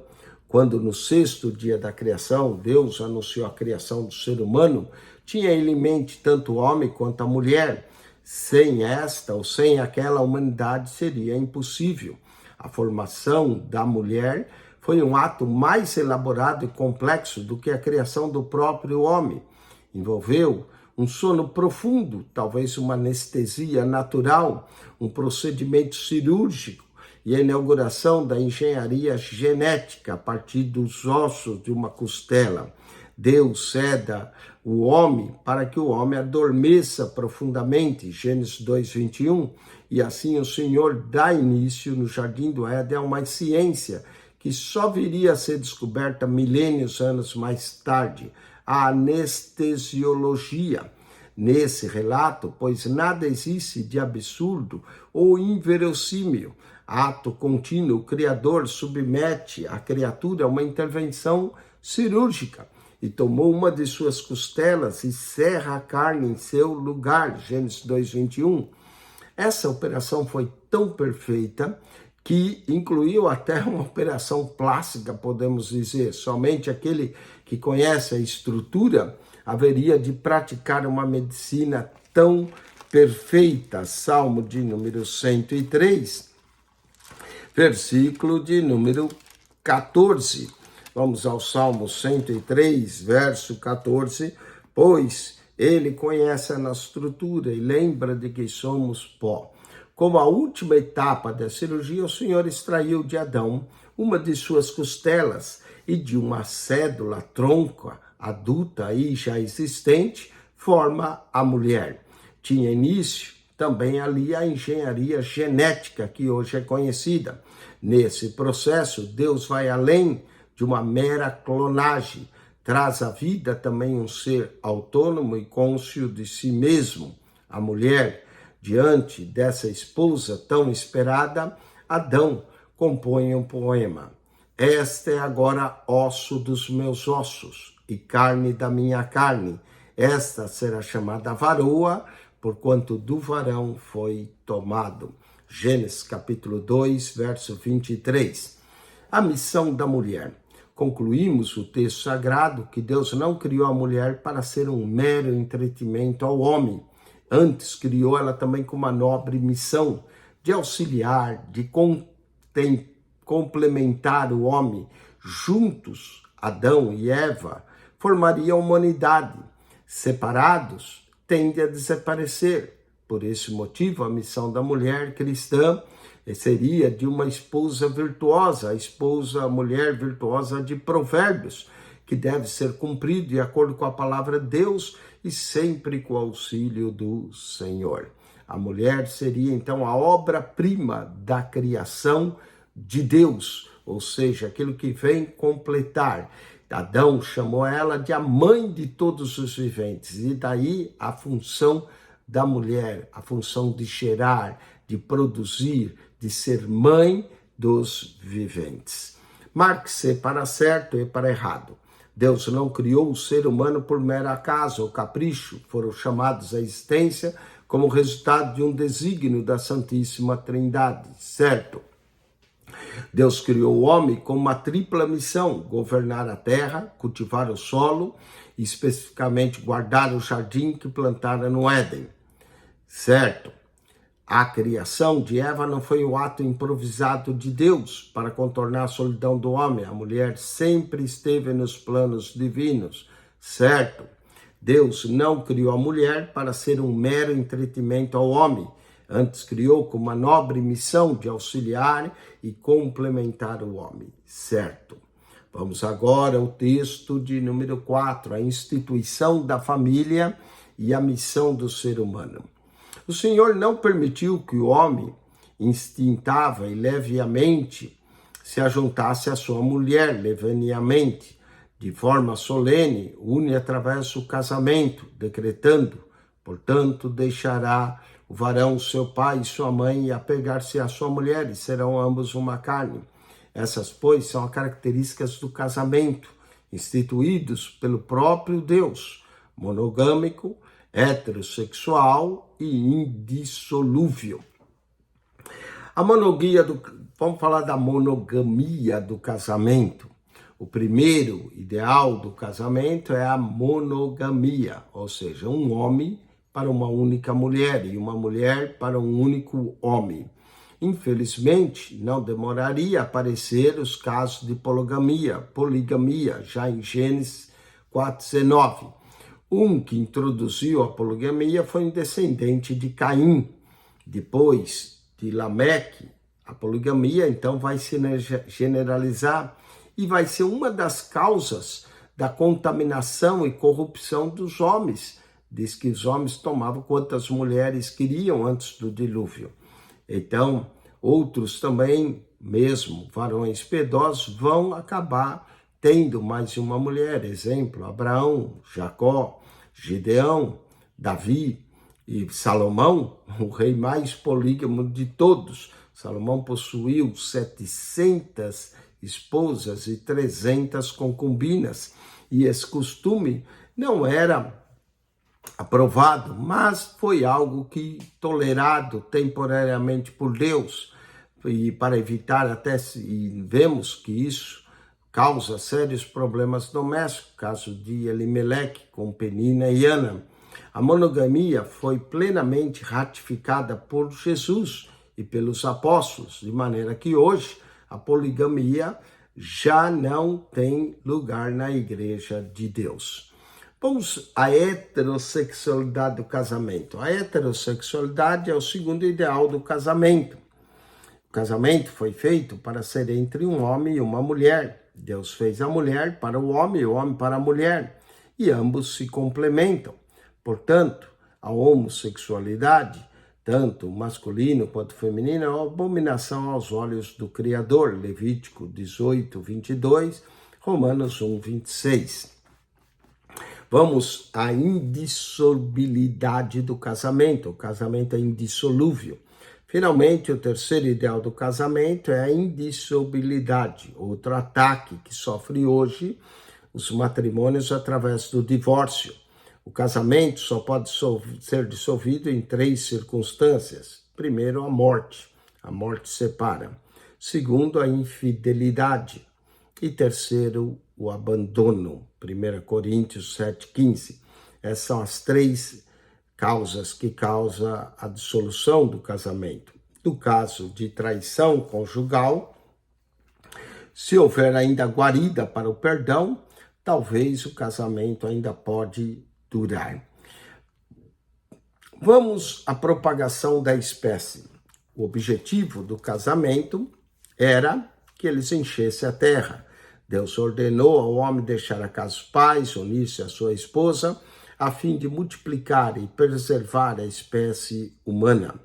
[SPEAKER 1] Quando no 6º dia da criação, Deus anunciou a criação do ser humano, tinha ele em mente tanto o homem quanto a mulher. Sem esta ou sem aquela, a humanidade seria impossível. A formação da mulher foi um ato mais elaborado e complexo do que a criação do próprio homem. Envolveu um sono profundo, talvez uma anestesia natural, um procedimento cirúrgico e a inauguração da engenharia genética a partir dos ossos de uma costela. Deus ceda o homem para que o homem adormeça profundamente, Gênesis 2:21, e assim o Senhor dá início no Jardim do Éden a uma ciência que só viria a ser descoberta milênios anos mais tarde, a anestesiologia. Nesse relato, pois nada existe de absurdo ou inverossímil. Ato contínuo, o Criador submete a criatura a uma intervenção cirúrgica e tomou uma de suas costelas e serra a carne em seu lugar, Gênesis 2:21. Essa operação foi tão perfeita que incluiu até uma operação plástica, podemos dizer. Somente aquele que conhece a estrutura haveria de praticar uma medicina tão perfeita. Salmo de número 103, versículo de número 14. Vamos ao Salmo 103, verso 14. Pois ele conhece a nossa estrutura e lembra de que somos pó. Como a última etapa da cirurgia, o Senhor extraiu de Adão uma de suas costelas e de uma cédula tronca adulta e já existente, forma a mulher. Tinha início também ali a engenharia genética, que hoje é conhecida. Nesse processo, Deus vai além de uma mera clonagem, traz à vida também um ser autônomo e cônscio de si mesmo, a mulher. Diante dessa esposa tão esperada, Adão compõe um poema. Esta é agora osso dos meus ossos e carne da minha carne. Esta será chamada varoa, porquanto do varão foi tomado. Gênesis capítulo 2, verso 23. A missão da mulher. Concluímos o texto sagrado que Deus não criou a mulher para ser um mero entretenimento ao homem. Antes criou ela também com uma nobre missão de auxiliar, de complementar o homem. Juntos, Adão e Eva formariam a humanidade. Separados, tende a desaparecer. Por esse motivo, a missão da mulher cristã seria de uma esposa virtuosa, a mulher virtuosa de Provérbios, que deve ser cumprido de acordo com a palavra de Deus e sempre com o auxílio do Senhor. A mulher seria então a obra-prima da criação de Deus, ou seja, aquilo que vem completar. Adão chamou ela de a mãe de todos os viventes, e daí a função da mulher, a função de gerar, de produzir, de ser mãe dos viventes. Marque-se para certo e para errado. Deus não criou o ser humano por mero acaso ou capricho, foram chamados à existência como resultado de um desígnio da Santíssima Trindade, certo? Deus criou o homem com uma tripla missão: governar a terra, cultivar o solo e especificamente guardar o jardim que plantara no Éden, certo? A criação de Eva não foi um ato improvisado de Deus para contornar a solidão do homem. A mulher sempre esteve nos planos divinos, certo? Deus não criou a mulher para ser um mero entretenimento ao homem. Antes criou com uma nobre missão de auxiliar e complementar o homem, certo? Vamos agora ao texto de número 4, a instituição da família e a missão do ser humano. O Senhor não permitiu que o homem, instintava e leviamente, se ajuntasse à sua mulher, levianamente, de forma solene, une através do casamento, decretando, portanto, deixará o varão seu pai e sua mãe e apegar-se à sua mulher, e serão ambos uma carne. Essas, pois, são as características do casamento, instituídos pelo próprio Deus, monogâmico, heterossexual e indissolúvel. Vamos falar da monogamia do casamento. O primeiro ideal do casamento é a monogamia, ou seja, um homem para uma única mulher e uma mulher para um único homem. Infelizmente, não demoraria a aparecer os casos de poligamia, já em Gênesis 4:19. Um que introduziu a poligamia foi um descendente de Caim. Depois de Lameque, a poligamia então vai se generalizar e vai ser uma das causas da contaminação e corrupção dos homens. Diz que os homens tomavam quantas mulheres queriam antes do dilúvio. Então, outros também, mesmo varões piedosos, vão acabar tendo mais de uma mulher. Exemplo, Abraão, Jacó, Gideão, Davi e Salomão, o rei mais polígamo de todos. Salomão possuiu 700 esposas e 300 concubinas. E esse costume não era aprovado, mas foi algo que tolerado temporariamente por Deus, e para evitar e vemos que isso causa sérios problemas domésticos, caso de Elimeleque com Penina e Ana. A monogamia foi plenamente ratificada por Jesus e pelos apóstolos, de maneira que hoje a poligamia já não tem lugar na igreja de Deus. Vamos à heterossexualidade do casamento. A heterossexualidade é o segundo ideal do casamento. O casamento foi feito para ser entre um homem e uma mulher. Deus fez a mulher para o homem e o homem para a mulher, e ambos se complementam. Portanto, a homossexualidade, tanto masculino quanto feminino, é uma abominação aos olhos do Criador. Levítico 18:22, Romanos 1:26. Vamos à indissolubilidade do casamento. O casamento é indissolúvel. Finalmente, o terceiro ideal do casamento é a indissolubilidade, outro ataque que sofre hoje os matrimônios através do divórcio. O casamento só pode ser dissolvido em 3 circunstâncias. Primeiro, a morte. A morte separa. Segundo, a infidelidade. E terceiro, o abandono. 1 Coríntios 7:15. Essas são as 3 causas que causam a dissolução do casamento. No caso de traição conjugal, se houver ainda guarida para o perdão, talvez o casamento ainda pode durar. Vamos à propagação da espécie. O objetivo do casamento era que eles enchessem a terra. Deus ordenou ao homem deixar a casa dos pais, unir-se à sua esposa, a fim de multiplicar e preservar a espécie humana.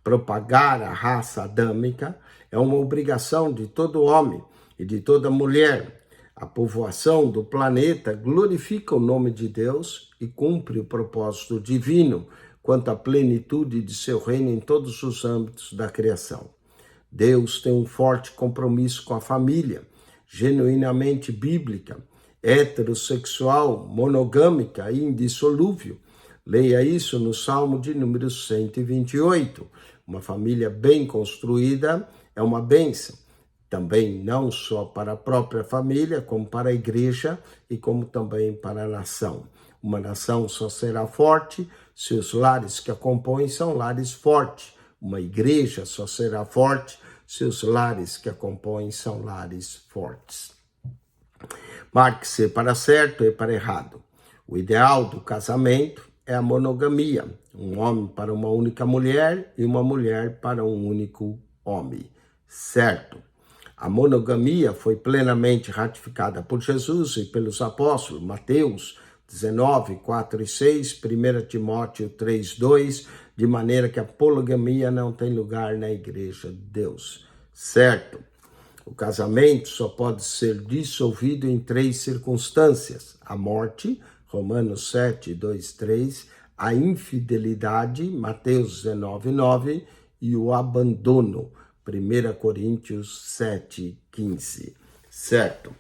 [SPEAKER 1] Propagar a raça adâmica é uma obrigação de todo homem e de toda mulher. A povoação do planeta glorifica o nome de Deus e cumpre o propósito divino quanto à plenitude de seu reino em todos os âmbitos da criação. Deus tem um forte compromisso com a família, genuinamente bíblica, heterossexual, monogâmica e indissolúvel. Leia isso no Salmo de número 128. Uma família bem construída é uma bênção. Também não só para a própria família, como para a igreja e como também para a nação. Uma nação só será forte se os lares que a compõem são lares fortes. Uma igreja só será forte se os lares que a compõem são lares fortes. Marque-se para certo e para errado. O ideal do casamento é a monogamia. Um homem para uma única mulher e uma mulher para um único homem. Certo. A monogamia foi plenamente ratificada por Jesus e pelos apóstolos. Mateus 19, 4 e 6, 1 Timóteo 3, 2, de maneira que a poligamia não tem lugar na igreja de Deus. Certo. O casamento só pode ser dissolvido em 3 circunstâncias. A morte, Romanos 7, 2, 3, a infidelidade, Mateus 19, 9, e o abandono, 1 Coríntios 7, 15. Certo.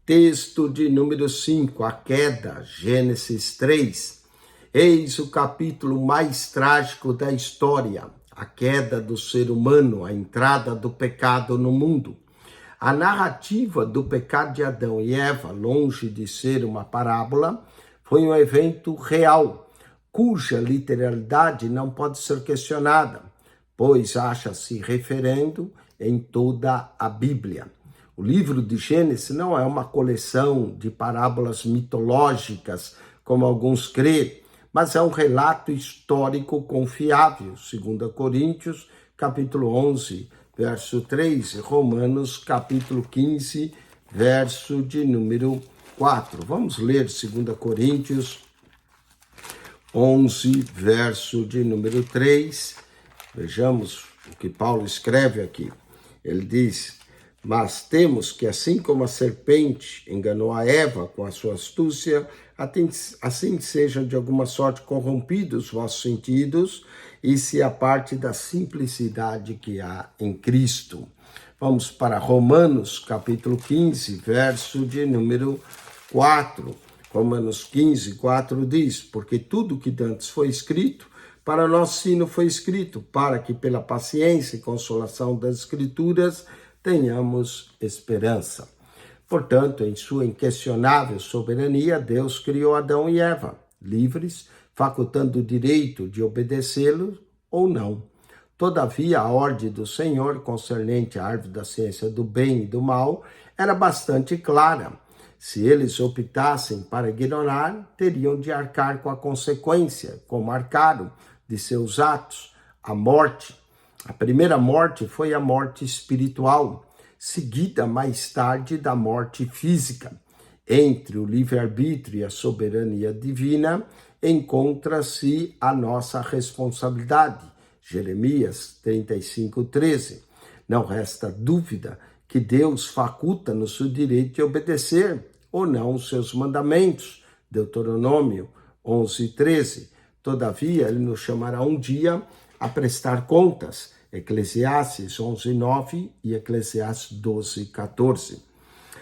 [SPEAKER 1] Texto de número 5, a queda, Gênesis 3. Eis o capítulo mais trágico da história, a queda do ser humano, a entrada do pecado no mundo. A narrativa do pecado de Adão e Eva, longe de ser uma parábola, foi um evento real, cuja literalidade não pode ser questionada. pois acha-se referendo em toda a Bíblia. O livro de Gênesis não é uma coleção de parábolas mitológicas, como alguns creem, mas é um relato histórico confiável, 2 Coríntios, capítulo 11, verso 3, e Romanos, capítulo 15, verso de número 4. Vamos ler 2 Coríntios 11, verso de número 3. Vejamos o que Paulo escreve aqui. Ele diz: mas temos que, assim como a serpente enganou a Eva com a sua astúcia, assim sejam de alguma sorte corrompidos os vossos sentidos e se a parte da simplicidade que há em Cristo. Vamos para Romanos, capítulo 15, verso de número 4. Romanos 15, 4 diz: porque tudo que dantes foi escrito, para nosso ensino foi escrito, para que pela paciência e consolação das Escrituras tenhamos esperança. Portanto, em sua inquestionável soberania, Deus criou Adão e Eva, livres, facultando o direito de obedecê-lo ou não. Todavia, a ordem do Senhor concernente à árvore da ciência do bem e do mal era bastante clara. Se eles optassem para ignorar, teriam de arcar com a consequência, como arcaram de seus atos, a morte. A primeira morte foi a morte espiritual, seguida mais tarde da morte física. Entre o livre-arbítrio e a soberania divina, encontra-se a nossa responsabilidade. Jeremias 35:13. Não resta dúvida que Deus faculta-nos o direito de obedecer ou não os seus mandamentos. Deuteronômio 11:13. Todavia, ele nos chamará um dia a prestar contas. Eclesiastes 11:9 e Eclesiastes 12:14.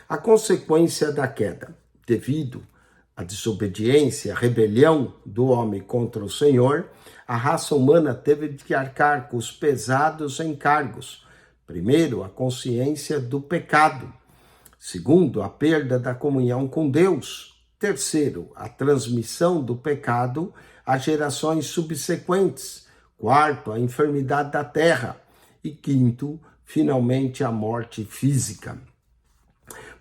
[SPEAKER 1] A consequência da queda, devido à desobediência, à rebelião do homem contra o Senhor, a raça humana teve de arcar com os pesados encargos. Primeiro, a consciência do pecado. Segundo, a perda da comunhão com Deus. Terceiro, a transmissão do pecado a gerações subsequentes. Quarto, a enfermidade da terra. E quinto, finalmente, a morte física.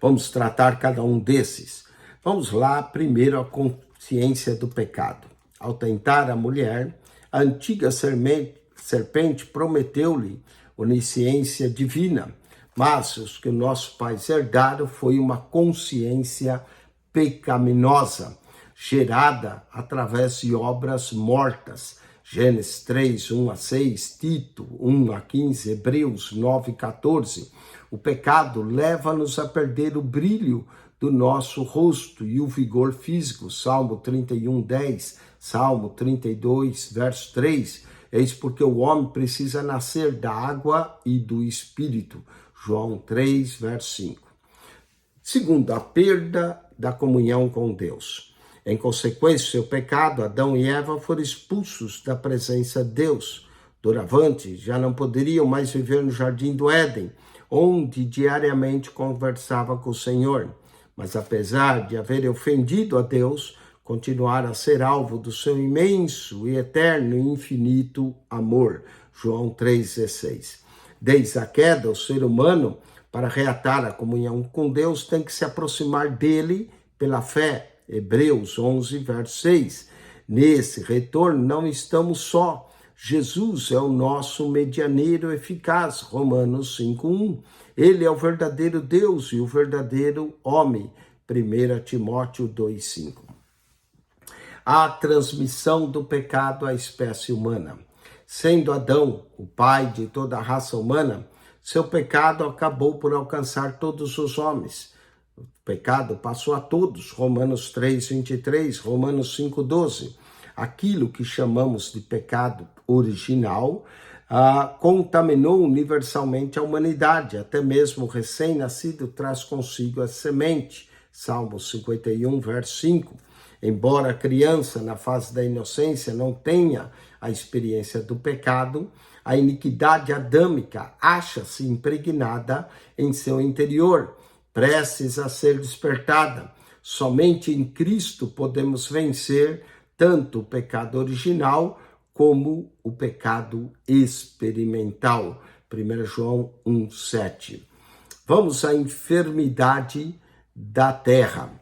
[SPEAKER 1] Vamos tratar cada um desses. Vamos lá, primeiro, a consciência do pecado. Ao tentar a mulher, a antiga serpente prometeu-lhe onisciência divina, mas o que nossos pais herdaram foi uma consciência pecaminosa, gerada através de obras mortas. Gênesis 3, 1-6, Tito 1-15, Hebreus 9-14. O pecado leva-nos a perder o brilho do nosso rosto e o vigor físico. Salmo 31:10, Salmo 32, verso 3. Eis porque o homem precisa nascer da água e do Espírito. João 3, verso 5. Segundo, a perda da comunhão com Deus. Em consequência do seu pecado, Adão e Eva foram expulsos da presença de Deus. Doravante, já não poderiam mais viver no jardim do Éden, onde diariamente conversava com o Senhor. Mas apesar de haverem ofendido a Deus, continuaram a ser alvo do seu imenso e eterno e infinito amor. João 3,16. Desde a queda, o ser humano, para reatar a comunhão com Deus, tem que se aproximar dele pela fé. Hebreus 11, verso 6. Nesse retorno não estamos só. Jesus é o nosso medianeiro eficaz. Romanos 5:1. Ele é o verdadeiro Deus e o verdadeiro homem. 1 Timóteo 2:5. A transmissão do pecado à espécie humana. Sendo Adão o pai de toda a raça humana, seu pecado acabou por alcançar todos os homens. O pecado passou a todos, Romanos 3:23, Romanos 5:12. Aquilo que chamamos de pecado original contaminou universalmente a humanidade, até mesmo o recém-nascido traz consigo a semente, Salmo 51, verso 5. Embora a criança, na fase da inocência, não tenha a experiência do pecado, a iniquidade adâmica acha-se impregnada em seu interior, prestes a ser despertada. Somente em Cristo podemos vencer tanto o pecado original como o pecado experimental. 1 João 1,7. Vamos à enfermidade da terra.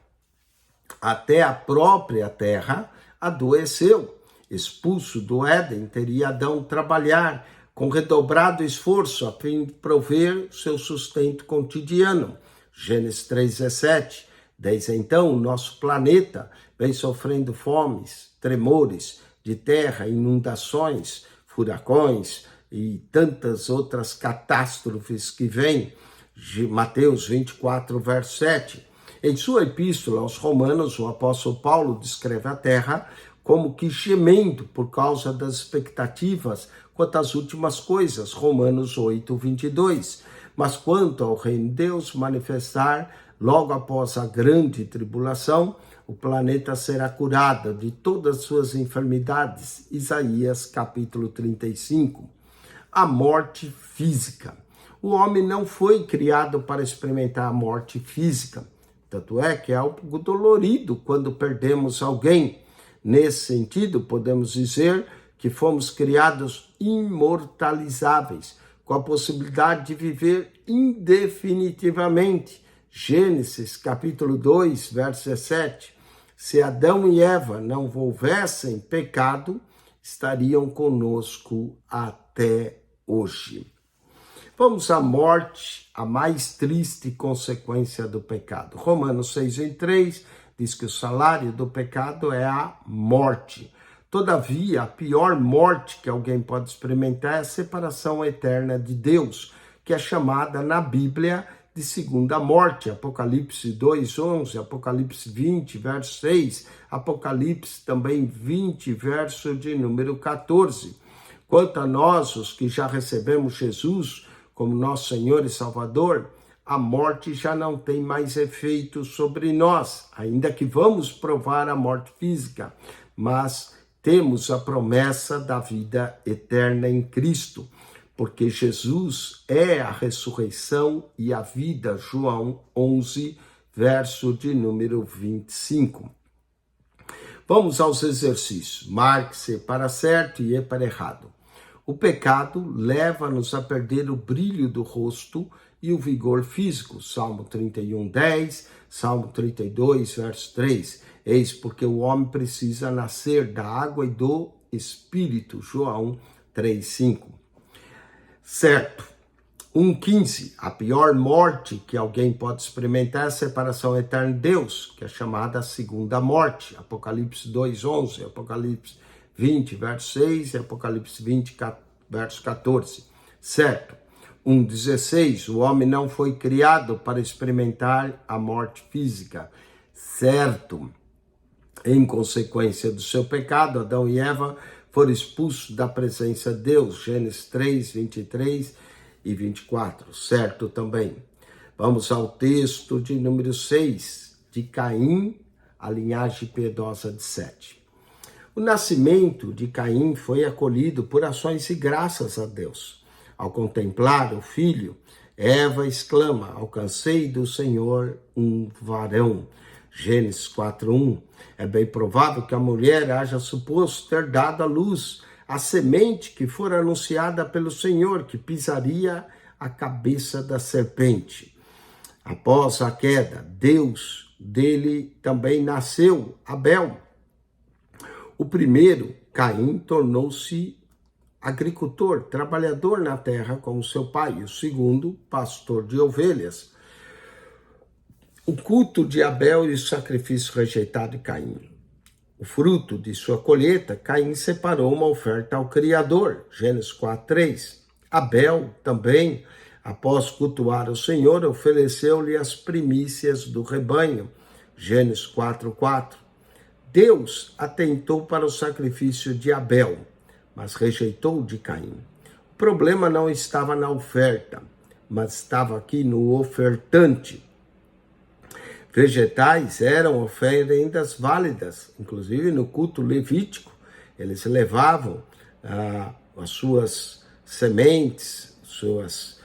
[SPEAKER 1] Até a própria terra adoeceu. Expulso do Éden, teria Adão trabalhar com redobrado esforço a fim de prover seu sustento cotidiano. Gênesis 3,17. Desde então, o nosso planeta vem sofrendo fomes, tremores de terra, inundações, furacões e tantas outras catástrofes que vêm. Mateus 24, verso 7. Em sua epístola aos Romanos, o apóstolo Paulo descreve a terra como que gemendo por causa das expectativas quanto às últimas coisas. Romanos 8, 22. Mas quanto ao reino de Deus manifestar, logo após a grande tribulação, o planeta será curado de todas as suas enfermidades. Isaías capítulo 35. A morte física. O homem não foi criado para experimentar a morte física. Tanto é que é algo dolorido quando perdemos alguém. Nesse sentido, podemos dizer que fomos criados imortalizáveis, com a possibilidade de viver indefinitivamente. Gênesis capítulo 2, verso 17. Se Adão e Eva não houvessem pecado, estariam conosco até hoje. Vamos à morte, a mais triste consequência do pecado. Romanos 6:3 diz que o salário do pecado é a morte. Todavia, a pior morte que alguém pode experimentar é a separação eterna de Deus, que é chamada na Bíblia de segunda morte. Apocalipse 2:11, Apocalipse 20, verso 6, Apocalipse também 20, verso de número 14. Quanto a nós, os que já recebemos Jesus como nosso Senhor e Salvador, a morte já não tem mais efeito sobre nós, ainda que vamos provar a morte física, mas temos a promessa da vida eterna em Cristo, porque Jesus é a ressurreição e a vida. João 11, verso de número 25. Vamos aos exercícios. Marque-se para certo e para errado. O pecado leva-nos a perder o brilho do rosto e o vigor físico. Salmo 31:10, Salmo 32, verso 3. Eis porque o homem precisa nascer da água e do Espírito. João 3:5. Certo. 1:15. A pior morte que alguém pode experimentar é a separação eterna de Deus, que é chamada a segunda morte. Apocalipse 2:11, Apocalipse 20, verso 6 e Apocalipse 20, verso 14. Certo. 1:16. O homem não foi criado para experimentar a morte física. Certo. Em consequência do seu pecado, Adão e Eva foram expulsos da presença de Deus. Gênesis 3, 23 e 24. Certo também. Vamos ao texto de número 6, de Caim, a linhagem piedosa de Sete. O nascimento de Caim foi acolhido por ações e graças a Deus. Ao contemplar o filho, Eva exclama: alcancei do Senhor um varão. Gênesis 4:1. É bem provável que a mulher haja suposto ter dado à luz a semente que fora anunciada pelo Senhor, que pisaria a cabeça da serpente. Após a queda, dele também nasceu Abel. O primeiro, Caim, tornou-se agricultor, trabalhador na terra como seu pai. O segundo, pastor de ovelhas. O culto de Abel e o sacrifício rejeitado de Caim. O fruto de sua colheita, Caim separou uma oferta ao Criador. Gênesis 4:3. Abel também, após cultuar o Senhor, ofereceu-lhe as primícias do rebanho. Gênesis 4:4. Deus atentou para o sacrifício de Abel, mas rejeitou o de Caim. O problema não estava na oferta, mas estava aqui no ofertante. Vegetais eram oferendas válidas, inclusive no culto levítico. Eles levavam as suas sementes, seus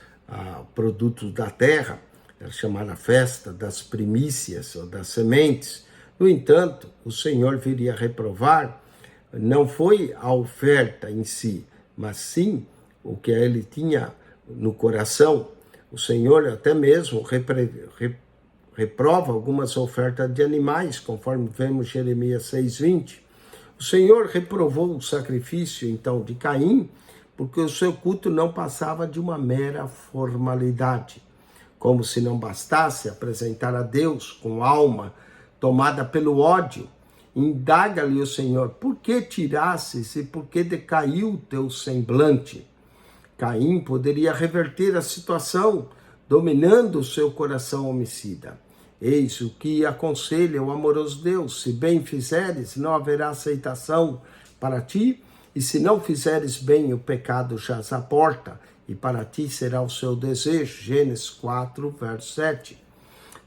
[SPEAKER 1] produtos da terra, era chamada festa das primícias ou das sementes. No entanto, o Senhor viria reprovar não foi a oferta em si, mas sim o que ele tinha no coração. O Senhor até mesmo reprova algumas ofertas de animais, conforme vemos Jeremias 6:20. O Senhor reprovou o sacrifício, então, de Caim, porque o seu culto não passava de uma mera formalidade. Como se não bastasse apresentar a Deus com alma tomada pelo ódio, indaga-lhe o Senhor, por que tirasses e por que decaiu o teu semblante? Caim poderia reverter a situação, dominando o seu coração homicida. Eis o que aconselha o amoroso Deus: se bem fizeres, não haverá aceitação para ti, e se não fizeres bem, o pecado jaz à porta, e para ti será o seu desejo. Gênesis 4, verso 7.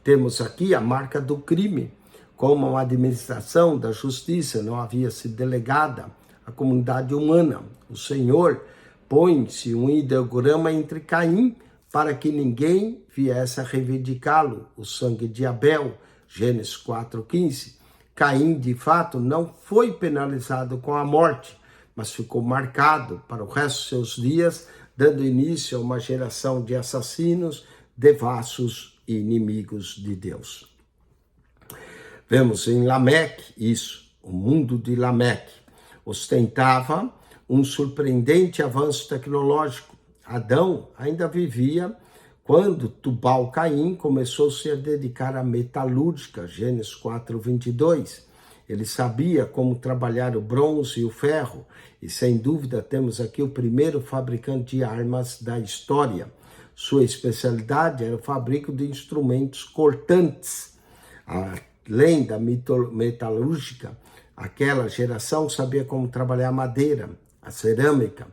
[SPEAKER 1] Temos aqui a marca do crime. Como a administração da justiça não havia sido delegada à comunidade humana, o Senhor põe-se um ideograma entre Caim, para que ninguém viesse a reivindicá-lo, o sangue de Abel, Gênesis 4:15. Caim, de fato, não foi penalizado com a morte, mas ficou marcado para o resto de seus dias, dando início a uma geração de assassinos, devassos e inimigos de Deus. Vemos em Lameque isso, o mundo de Lameque ostentava um surpreendente avanço tecnológico. Adão ainda vivia quando Tubal-Caim começou-se a dedicar à metalúrgica, Gênesis 4:22. Ele sabia como trabalhar o bronze e o ferro, e sem dúvida temos aqui o primeiro fabricante de armas da história. Sua especialidade era o fabrico de instrumentos cortantes. Além da metalúrgica, aquela geração sabia como trabalhar a madeira, a cerâmica.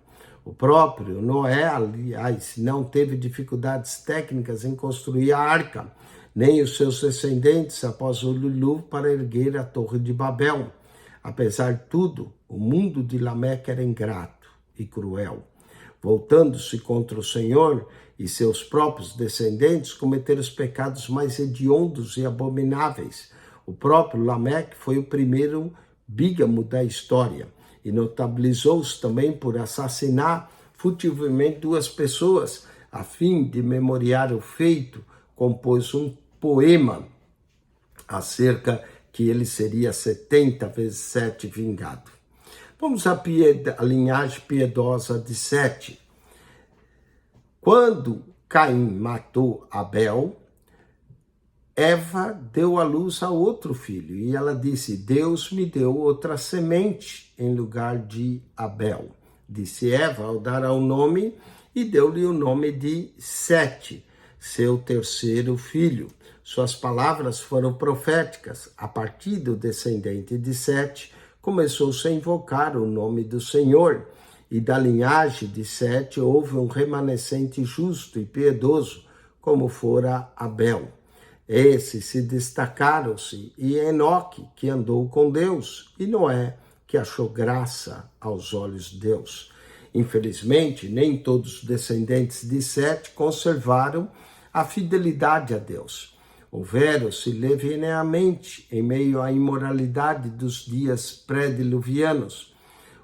[SPEAKER 1] O próprio Noé, aliás, não teve dificuldades técnicas em construir a arca, nem os seus descendentes após o dilúvio para erguer a Torre de Babel. Apesar de tudo, o mundo de Lameque era ingrato e cruel. Voltando-se contra o Senhor e seus próprios descendentes, cometeram os pecados mais hediondos e abomináveis. O próprio Lameque foi o primeiro bígamo da história e notabilizou-se também por assassinar furtivamente duas pessoas. A fim de memoriar o feito, compôs um poema acerca que ele seria 70 vezes 7 vingado. Vamos à linhagem piedosa de Sete. Quando Caim matou Abel, Eva deu à luz a outro filho, e ela disse: Deus me deu outra semente em lugar de Abel. Disse Eva ao dar ao nome, e deu-lhe o nome de Sete, seu terceiro filho. Suas palavras foram proféticas. A partir do descendente de Sete, começou-se a invocar o nome do Senhor, e da linhagem de Sete houve um remanescente justo e piedoso, como fora Abel. Esses se destacaram-se, e Enoque, que andou com Deus, e Noé, que achou graça aos olhos de Deus. Infelizmente, nem todos os descendentes de Sete conservaram a fidelidade a Deus. Houveram-se levianamente em meio à imoralidade dos dias pré-diluvianos.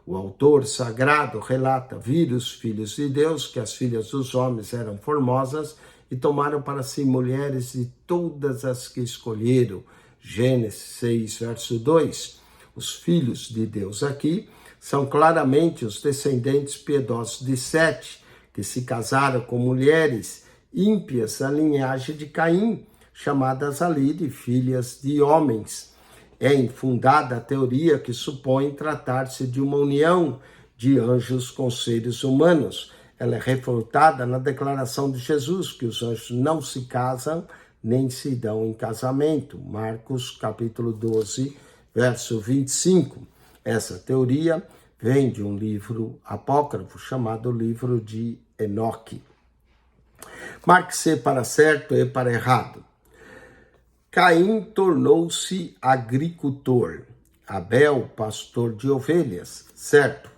[SPEAKER 1] O autor sagrado relata: viram os filhos de Deus que as filhas dos homens eram formosas e tomaram para si mulheres de todas as que escolheram. Gênesis 6, verso 2. Os filhos de Deus aqui são claramente os descendentes piedosos de Sete, que se casaram com mulheres ímpias da linhagem de Caim, chamadas ali de filhas de homens. É infundada a teoria que supõe tratar-se de uma união de anjos com seres humanos. Ela é refutada na declaração de Jesus, que os anjos não se casam nem se dão em casamento. Marcos, capítulo 12, verso 25. Essa teoria vem de um livro apócrifo chamado Livro de Enoque. Marque-se para certo e para errado. Caim tornou-se agricultor, Abel pastor de ovelhas, certo?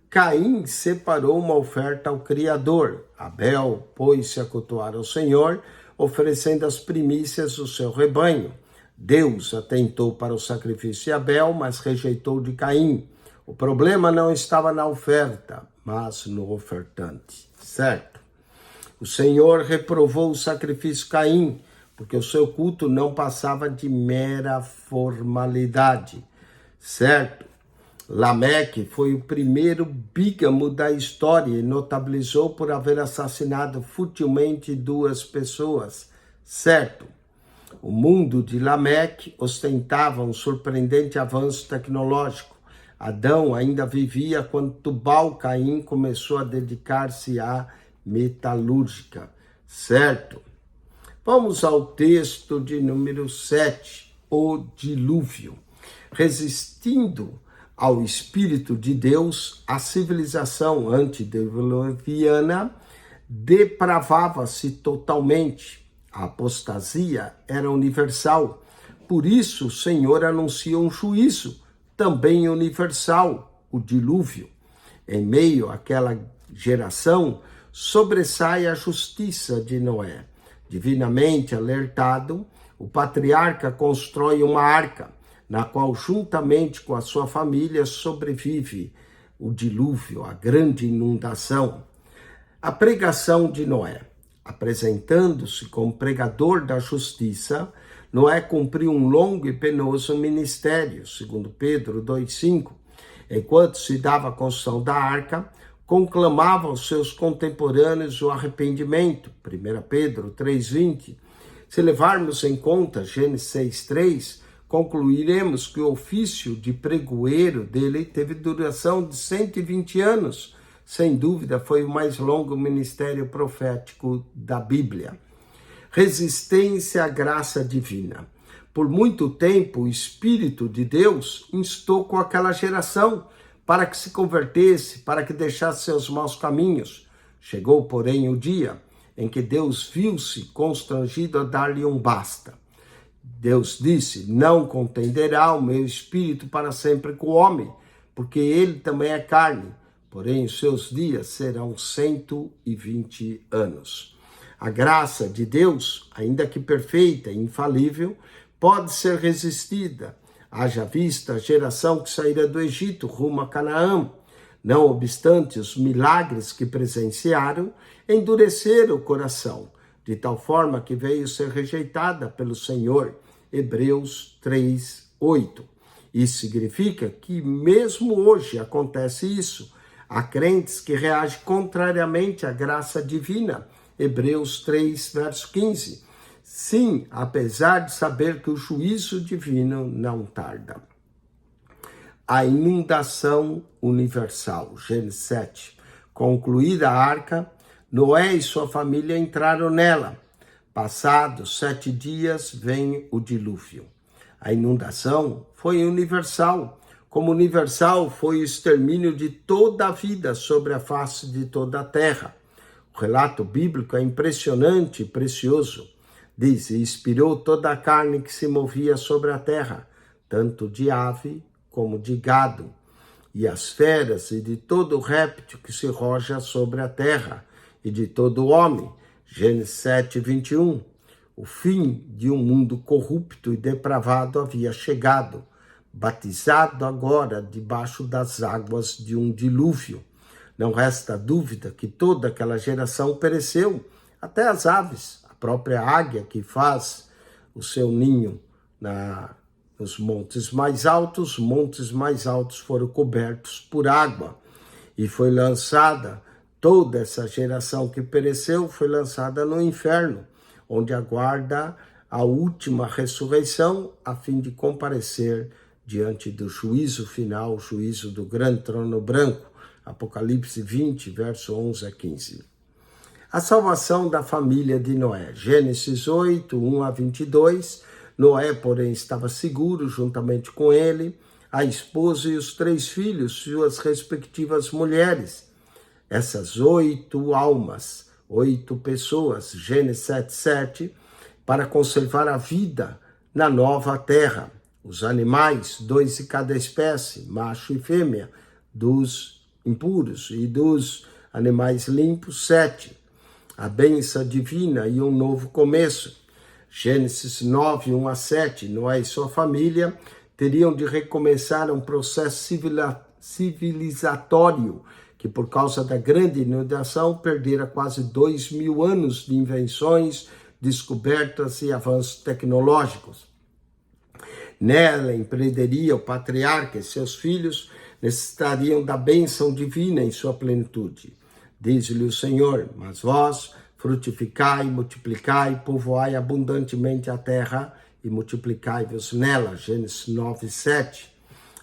[SPEAKER 1] Caim separou uma oferta ao Criador, Abel pôs-se a cultuar ao Senhor, oferecendo as primícias do seu rebanho. Deus atentou para o sacrifício de Abel, mas rejeitou de Caim. O problema não estava na oferta, mas no ofertante, certo? O Senhor reprovou o sacrifício Caim, porque o seu culto não passava de mera formalidade, certo? Lameque foi o primeiro bígamo da história e notabilizou por haver assassinado futilmente 2 pessoas, certo? O mundo de Lameque ostentava um surpreendente avanço tecnológico. Adão ainda vivia quando Tubal-Caim começou a dedicar-se à metalúrgica, certo? Vamos ao texto de número 7, o dilúvio. Resistindo ao Espírito de Deus, a civilização antediluviana depravava-se totalmente. A apostasia era universal. Por isso, o Senhor anuncia um juízo também universal, o dilúvio. Em meio àquela geração, sobressai a justiça de Noé. Divinamente alertado, o patriarca constrói uma arca, na qual, juntamente com a sua família, sobrevive o dilúvio, a grande inundação. A pregação de Noé. Apresentando-se como pregador da justiça, Noé cumpriu um longo e penoso ministério, segundo Pedro 2,5. Enquanto se dava a construção da arca, conclamava aos seus contemporâneos o arrependimento, 1 Pedro 3,20. Se levarmos em conta Gênesis 6,3, concluiremos que o ofício de pregoeiro dele teve duração de 120 anos. Sem dúvida, foi o mais longo ministério profético da Bíblia. Resistência à graça divina. Por muito tempo, o Espírito de Deus instou com aquela geração para que se convertesse, para que deixasse seus maus caminhos. Chegou, porém, o dia em que Deus viu-se constrangido a dar-lhe um basta. Deus disse: não contenderá o meu espírito para sempre com o homem, porque ele também é carne, porém os seus dias serão 120 anos. A graça de Deus, ainda que perfeita e infalível, pode ser resistida, haja vista a geração que saíra do Egito rumo a Canaã. Não obstante os milagres que presenciaram, endureceram o coração, de tal forma que veio ser rejeitada pelo Senhor. Hebreus 3:8. Isso significa que mesmo hoje acontece isso. Há crentes que reagem contrariamente à graça divina. Hebreus 3, verso 15. Sim, apesar de saber que o juízo divino não tarda. A inundação universal. Gênesis 7. Concluída a arca, Noé e sua família entraram nela. Passados 7 dias, vem o dilúvio. A inundação foi universal, como universal foi o extermínio de toda a vida sobre a face de toda a terra. O relato bíblico é impressionante e precioso. Diz: e expirou toda a carne que se movia sobre a terra, tanto de ave como de gado, e as feras e de todo réptil que se roja sobre a terra, e de todo homem. Gênesis 7, 21. O fim de um mundo corrupto e depravado havia chegado, batizado agora debaixo das águas de um dilúvio. Não resta dúvida que toda aquela geração pereceu, até as aves, a própria águia que faz o seu ninho nos montes mais altos foram cobertos por água, e foi lançada. Toda essa geração que pereceu foi lançada no inferno, onde aguarda a última ressurreição, a fim de comparecer diante do juízo final, o juízo do grande trono branco. Apocalipse 20, verso 11 a 15. A salvação da família de Noé. Gênesis 8, 1 a 22. Noé, porém, estava seguro juntamente com ele, a esposa e os 3 filhos, suas respectivas mulheres. Essas 8 almas, 8 pessoas, Gênesis 7:7, para conservar a vida na nova terra. Os animais, 2 de cada espécie, macho e fêmea, dos impuros, e dos animais limpos, 7. A bênção divina e um novo começo. Gênesis 9, 1 a 7, Noé e sua família teriam de recomeçar um processo civilizatório, que por causa da grande inundação perdera quase 2.000 anos de invenções, descobertas e avanços tecnológicos. Nela empreenderia o patriarca e seus filhos necessitariam da bênção divina em sua plenitude. Diz-lhe o Senhor: mas vós frutificai, multiplicai, povoai abundantemente a terra e multiplicai-vos nela. Gênesis 9, 7.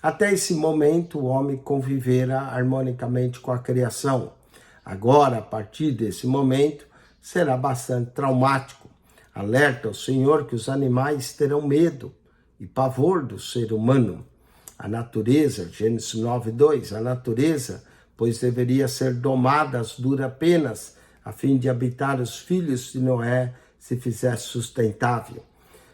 [SPEAKER 1] Até esse momento, o homem convivera harmonicamente com a criação. Agora, a partir desse momento, será bastante traumático. Alerta o Senhor que os animais terão medo e pavor do ser humano. A natureza, Gênesis 9, 2, a natureza, pois deveria ser domada às duras penas, a fim de habitar os filhos de Noé, se fizesse sustentável.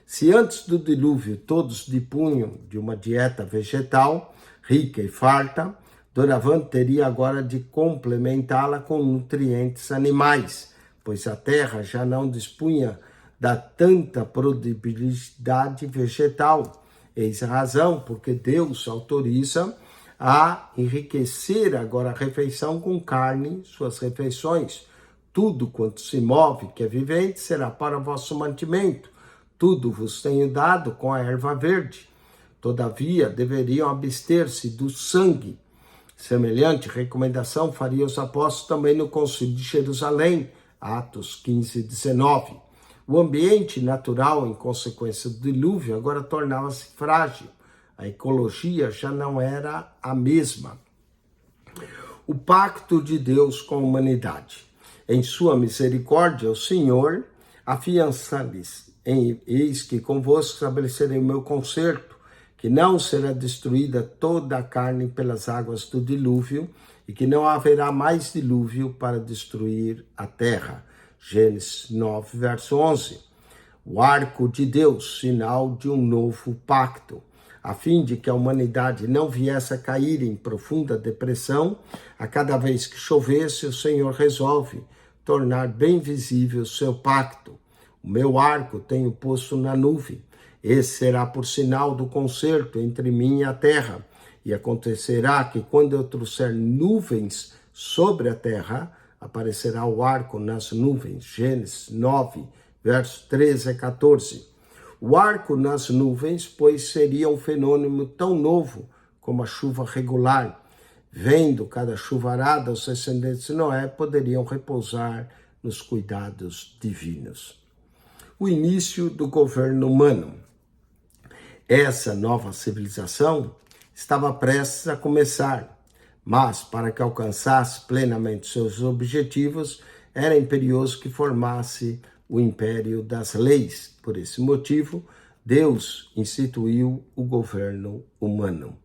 [SPEAKER 1] Se antes do dilúvio todos dispunham de uma dieta vegetal, rica e farta, doravante teria agora de complementá-la com nutrientes animais, pois a terra já não dispunha da tanta produtividade vegetal. Eis a razão porque Deus autoriza a enriquecer agora a refeição com carne, suas refeições. Tudo quanto se move, que é vivente, será para vosso mantimento. Tudo vos tenho dado com a erva verde. Todavia, deveriam abster-se do sangue. Semelhante recomendação faria os apóstolos também no Concílio de Jerusalém, Atos 15, 19. O ambiente natural, em consequência do dilúvio, agora tornava-se frágil. A ecologia já não era a mesma. O pacto de Deus com a humanidade. Em sua misericórdia, o Senhor afiança-lhes: eis que convosco estabelecerei o meu concerto, que não será destruída toda a carne pelas águas do dilúvio, e que não haverá mais dilúvio para destruir a terra. Gênesis 9, verso 11. O arco de Deus, sinal de um novo pacto. A fim de que a humanidade não viesse a cair em profunda depressão, a cada vez que chovesse, o Senhor resolve tornar bem visível o seu pacto. O meu arco tenho posto na nuvem. Esse será por sinal do concerto entre mim e a terra. E acontecerá que quando eu trouxer nuvens sobre a terra, aparecerá o arco nas nuvens. Gênesis 9, versos 13 a 14. O arco nas nuvens, pois seria um fenômeno tão novo como a chuva regular. Vendo cada chuvarada, os descendentes de Noé poderiam repousar nos cuidados divinos. O início do governo humano. Essa nova civilização estava prestes a começar, mas para que alcançasse plenamente seus objetivos, era imperioso que formasse o império das leis. Por esse motivo, Deus instituiu o governo humano.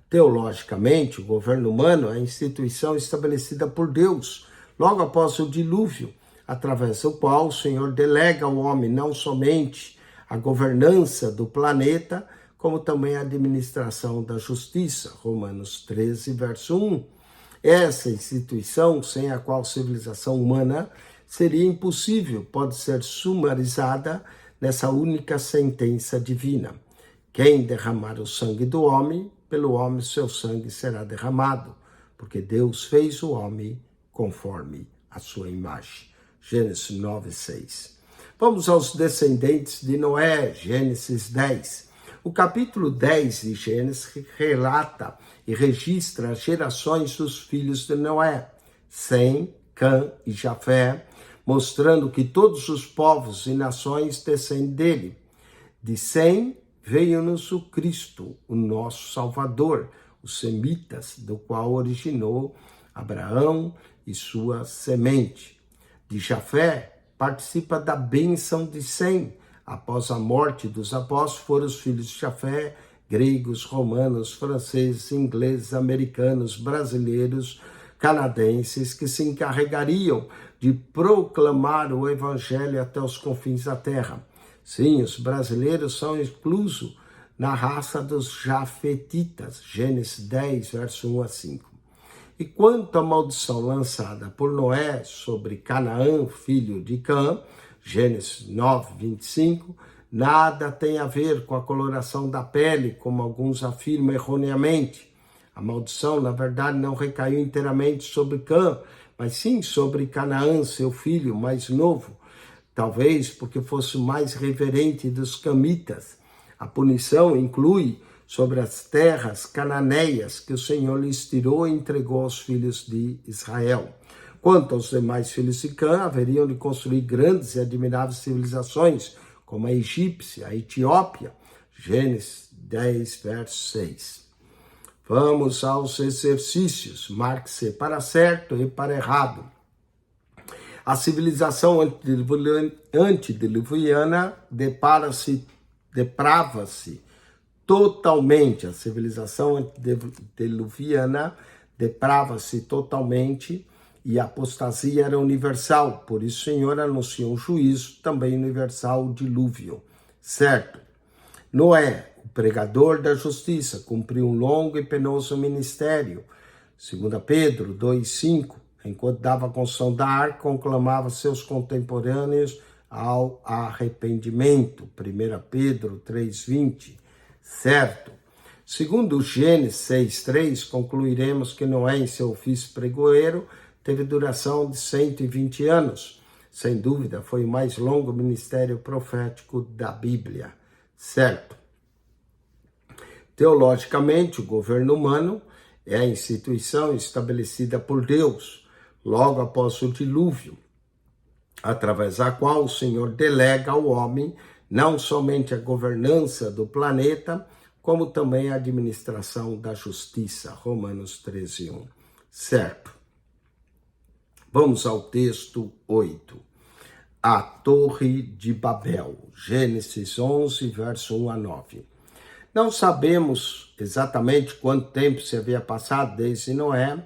[SPEAKER 1] Teologicamente, o governo humano é a instituição estabelecida por Deus logo após o dilúvio, através do qual o Senhor delega ao homem não somente a governança do planeta, como também a administração da justiça. Romanos 13, verso 1. Essa instituição, sem a qual a civilização humana seria impossível, pode ser sumarizada nessa única sentença divina: quem derramar o sangue do homem, pelo homem seu sangue será derramado, porque Deus fez o homem conforme a sua imagem. Gênesis 9, 6. Vamos aos descendentes de Noé, Gênesis 10. O capítulo 10 de Gênesis relata e registra as gerações dos filhos de Noé, Sem, Cã e Jafé, mostrando que todos os povos e nações descendem dele. De Sem veio-nos o Cristo, o nosso Salvador, os semitas, do qual originou Abraão e sua semente. De Jafé participa da bênção de Sem. Após a morte dos apóstolos, foram os filhos de Jafé, gregos, romanos, franceses, ingleses, americanos, brasileiros, canadenses, que se encarregariam de proclamar o evangelho até os confins da terra. Sim, os brasileiros são inclusos na raça dos jafetitas, Gênesis 10, verso 1 a 5. E quanto à maldição lançada por Noé sobre Canaã, filho de Cã, Gênesis 9, 25, nada tem a ver com a coloração da pele, como alguns afirmam erroneamente. A maldição, na verdade, não recaiu inteiramente sobre Cã, mas sim sobre Canaã, seu filho mais novo, talvez porque fosse o mais reverente dos camitas. A punição inclui sobre as terras cananeias que o Senhor lhes tirou e entregou aos filhos de Israel. Quanto aos demais filhos de Cã, haveriam de construir grandes e admiráveis civilizações, como a egípcia, a Etiópia. Gênesis 10, verso 6. Vamos aos exercícios. Marque-se para certo e para errado. A civilização antediluviana deprava-se totalmente. A civilização antediluviana deprava-se totalmente e a apostasia era universal. Por isso o Senhor anunciou um juízo também universal, o dilúvio. Certo? Noé, o pregador da justiça, cumpriu um longo e penoso ministério. 2 Pedro 2,5, enquanto dava a construção da arca, conclamava seus contemporâneos ao arrependimento. 1 Pedro 3,20, certo? Segundo Gênesis 6,3, concluiremos que Noé, em seu ofício pregoeiro, teve duração de 120 anos. Sem dúvida, foi o mais longo ministério profético da Bíblia. Certo. Teologicamente, o governo humano é a instituição estabelecida por Deus, logo após o dilúvio, através da qual o Senhor delega ao homem não somente a governança do planeta, como também a administração da justiça. Romanos 13:1. Certo. Vamos ao texto 8. A Torre de Babel, Gênesis 11, verso 1 a 9. Não sabemos exatamente quanto tempo se havia passado desde Noé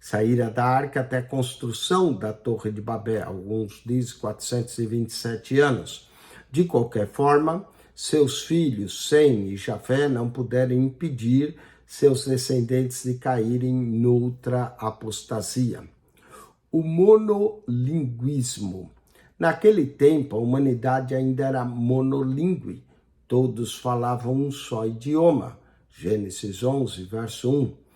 [SPEAKER 1] saíra da arca até a construção da Torre de Babel. Alguns dizem 427 anos. De qualquer forma, seus filhos, Sem e Jafé, não puderam impedir seus descendentes de caírem noutra apostasia. O monolinguismo. Naquele tempo, a humanidade ainda era monolíngue. Todos falavam um só idioma. Gênesis 11, verso 1.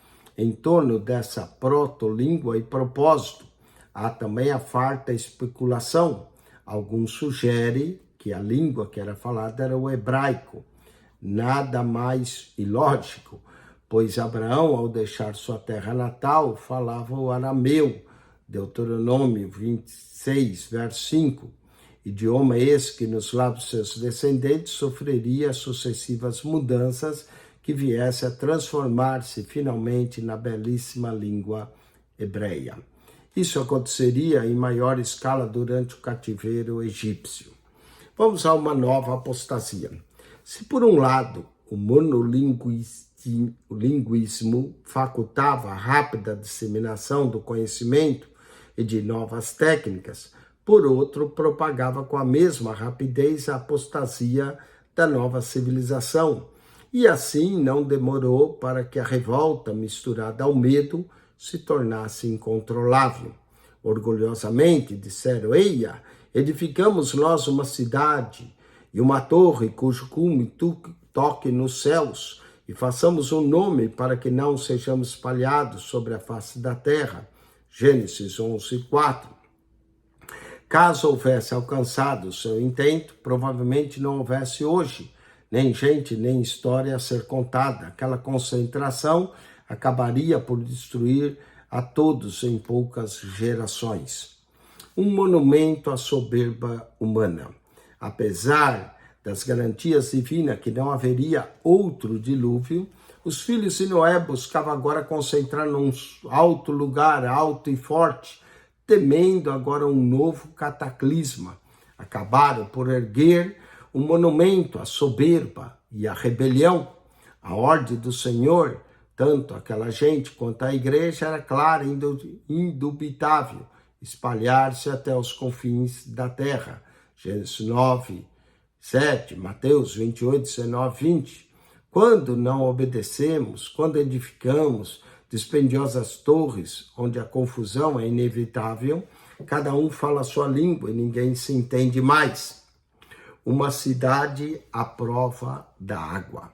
[SPEAKER 1] Em torno dessa protolíngua e propósito, há também a farta especulação. Alguns sugerem que a língua que era falada era o hebraico. Nada mais ilógico, pois Abraão, ao deixar sua terra natal, falava o arameu. Deuteronômio 26, verso 5, idioma esse que nos lábios de seus descendentes sofreria sucessivas mudanças que viesse a transformar-se finalmente na belíssima língua hebreia. Isso aconteceria em maior escala durante o cativeiro egípcio. Vamos a uma nova apostasia. Se por um lado o monolinguismo facultava a rápida disseminação do conhecimento e de novas técnicas, por outro, propagava com a mesma rapidez a apostasia da nova civilização. E assim não demorou para que a revolta misturada ao medo se tornasse incontrolável. Orgulhosamente disseram: eia, edificamos nós uma cidade e uma torre cujo cume toque nos céus, e façamos um nome para que não sejamos espalhados sobre a face da terra. Gênesis 11, 4. Caso houvesse alcançado o seu intento, provavelmente não houvesse hoje nem gente, nem história a ser contada. Aquela concentração acabaria por destruir a todos em poucas gerações. Um monumento à soberba humana. Apesar das garantias divinas que não haveria outro dilúvio, os filhos de Noé buscavam agora concentrar num alto lugar, alto e forte, temendo agora um novo cataclisma. Acabaram por erguer um monumento à soberba e à rebelião. A ordem do Senhor, tanto aquela gente quanto a igreja, era clara e indubitável: espalhar-se até os confins da terra. Gênesis 9, 7, Mateus 28, 19, 20. Quando não obedecemos, quando edificamos dispendiosas torres, onde a confusão é inevitável, cada um fala a sua língua e ninguém se entende mais. Uma cidade à prova da água.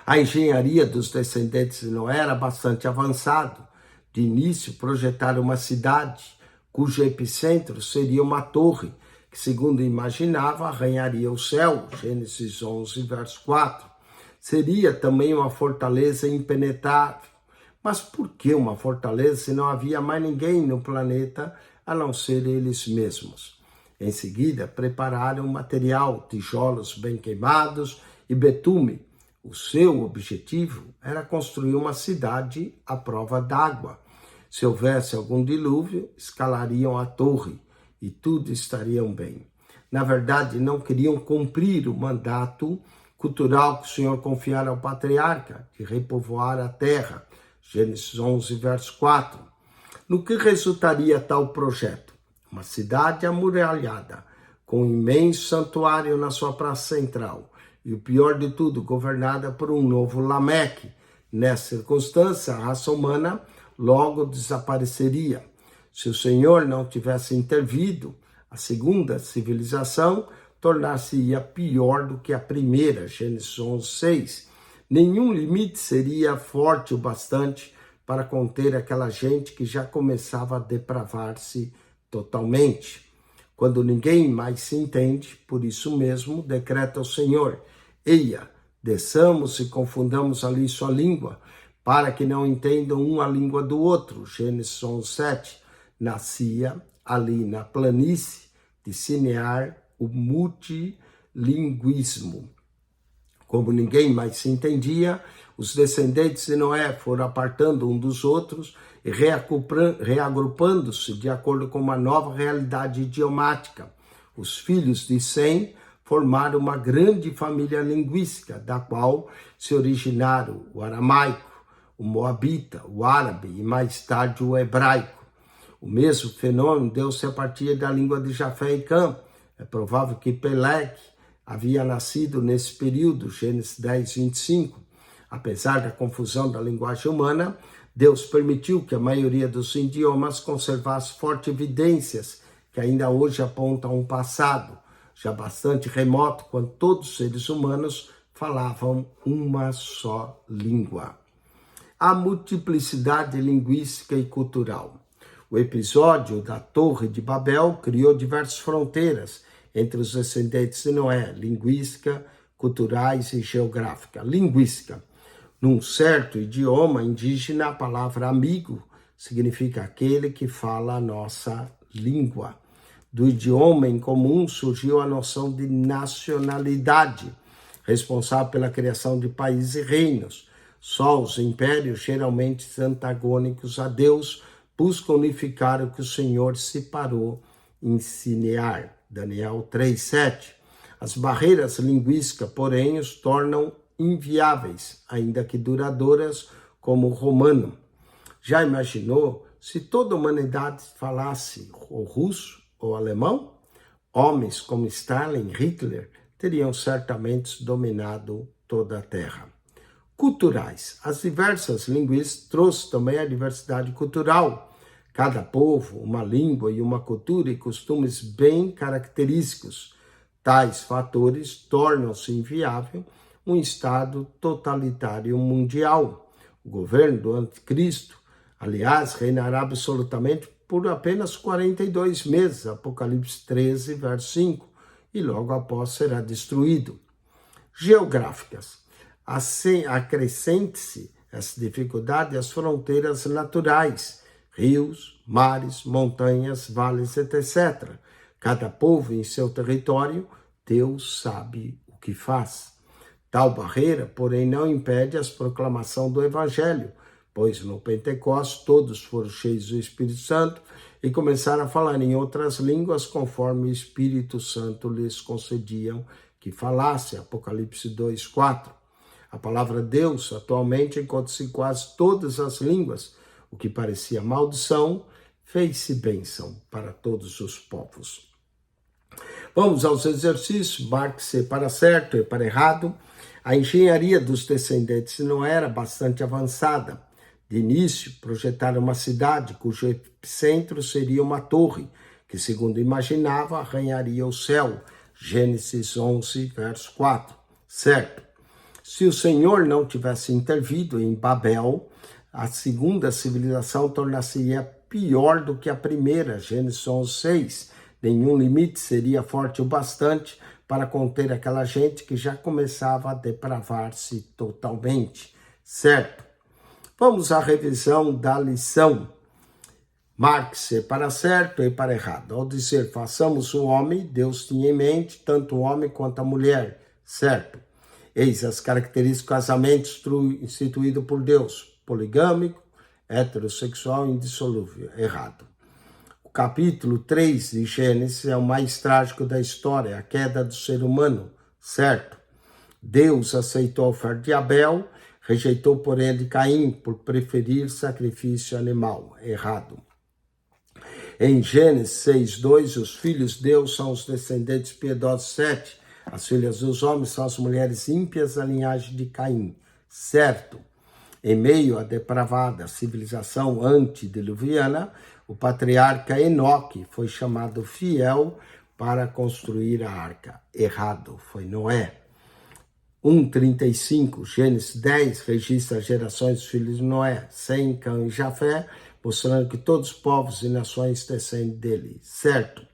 [SPEAKER 1] A engenharia dos descendentes de Noé era bastante avançado. De início, projetaram uma cidade cujo epicentro seria uma torre, que, segundo imaginava, arranharia o céu. Gênesis 11, verso 4. Seria também uma fortaleza impenetrável. Mas por que uma fortaleza se não havia mais ninguém no planeta a não ser eles mesmos? Em seguida, prepararam material, tijolos bem queimados e betume. O seu objetivo era construir uma cidade à prova d'água. Se houvesse algum dilúvio, escalariam a torre e tudo estaria bem. Na verdade, não queriam cumprir o mandato cultural que o Senhor confiara ao patriarca, de repovoar a terra. Gênesis 11, verso 4. No que resultaria tal projeto? Uma cidade amuralhada, com um imenso santuário na sua praça central. E o pior de tudo, governada por um novo Lameque. Nessa circunstância, a raça humana logo desapareceria. Se o Senhor não tivesse intervido, a segunda civilização tornar-se-ia pior do que a primeira. Gênesis 11, 6. Nenhum limite seria forte o bastante para conter aquela gente que já começava a depravar-se totalmente. Quando ninguém mais se entende, por isso mesmo, decreta o Senhor: eia, desçamos e confundamos ali sua língua, para que não entendam um a língua do outro. Gênesis 11, 7. Nascia ali na planície de Sinear o multilinguismo. Como ninguém mais se entendia, os descendentes de Noé foram apartando um dos outros e reagrupando-se de acordo com uma nova realidade idiomática. Os filhos de Sem formaram uma grande família linguística, da qual se originaram o aramaico, o moabita, o árabe e mais tarde o hebraico. O mesmo fenômeno deu-se a partir da língua de Jafé e Cã. É provável que Peleque havia nascido nesse período, Gênesis 10, 25. Apesar da confusão da linguagem humana, Deus permitiu que a maioria dos idiomas conservasse fortes evidências que ainda hoje apontam a um passado já bastante remoto, quando todos os seres humanos falavam uma só língua. A multiplicidade linguística e cultural. O episódio da Torre de Babel criou diversas fronteiras entre os descendentes de Noé, linguística, culturais e geográfica. Linguística. Num certo idioma indígena, a palavra amigo significa aquele que fala a nossa língua. Do idioma em comum surgiu a noção de nacionalidade, responsável pela criação de países e reinos. Só os impérios, geralmente antagônicos a Deus, buscam unificar o que o Senhor separou em Sinear. Daniel 3:7. As barreiras linguísticas, porém, os tornam inviáveis, ainda que duradouras, como o romano. Já imaginou se toda a humanidade falasse o russo ou alemão? Homens como Stalin, Hitler, teriam certamente dominado toda a Terra. Culturais. As diversas linguísticas trouxeram também a diversidade cultural. Cada povo, uma língua e uma cultura e costumes bem característicos. Tais fatores tornam-se inviável um Estado totalitário mundial. O governo do anticristo, aliás, reinará absolutamente por apenas 42 meses, Apocalipse 13, verso 5, e logo após será destruído. Geográficas. Assim, acrescente-se essa dificuldade às fronteiras naturais, rios, mares, montanhas, vales, etc. Cada povo em seu território, Deus sabe o que faz. Tal barreira, porém, não impede a proclamação do Evangelho, pois no Pentecostes todos foram cheios do Espírito Santo e começaram a falar em outras línguas conforme o Espírito Santo lhes concediam que falasse. Apocalipse 2, 4. A palavra Deus atualmente encontra-se em quase todas as línguas. O que parecia maldição fez-se bênção para todos os povos. Vamos aos exercícios. Marque-se para certo e para errado. A engenharia dos descendentes não era bastante avançada. De início, projetaram uma cidade cujo epicentro seria uma torre, que, segundo imaginava, arranharia o céu. Gênesis 11, verso 4. Certo. Se o Senhor não tivesse intervido em Babel, a segunda civilização tornar-se-ia pior do que a primeira, Gênesis 11:6. Nenhum limite seria forte o bastante para conter aquela gente que já começava a depravar-se totalmente, certo? Vamos à revisão da lição. Marque-se para certo e para errado. Ao dizer façamos o homem, Deus tinha em mente tanto o homem quanto a mulher, certo? Eis as características do casamento instituído por Deus: poligâmico, heterossexual e indissolúvel. Errado. O capítulo 3 de Gênesis é o mais trágico da história, a queda do ser humano, certo? Deus aceitou a oferta de Abel, rejeitou, porém, a de Caim, por preferir sacrifício animal. Errado. Em Gênesis 6:2, os filhos de Deus são os descendentes piedosos 7. As filhas dos homens são as mulheres ímpias da linhagem de Caim. Certo. Em meio à depravada civilização antediluviana, o patriarca Enoque foi chamado fiel para construir a arca. Errado. Foi Noé. 1:35, Gênesis 10, registra as gerações dos filhos de Noé, Sem, Cã e Jafé, mostrando que todos os povos e nações descendem dele, certo?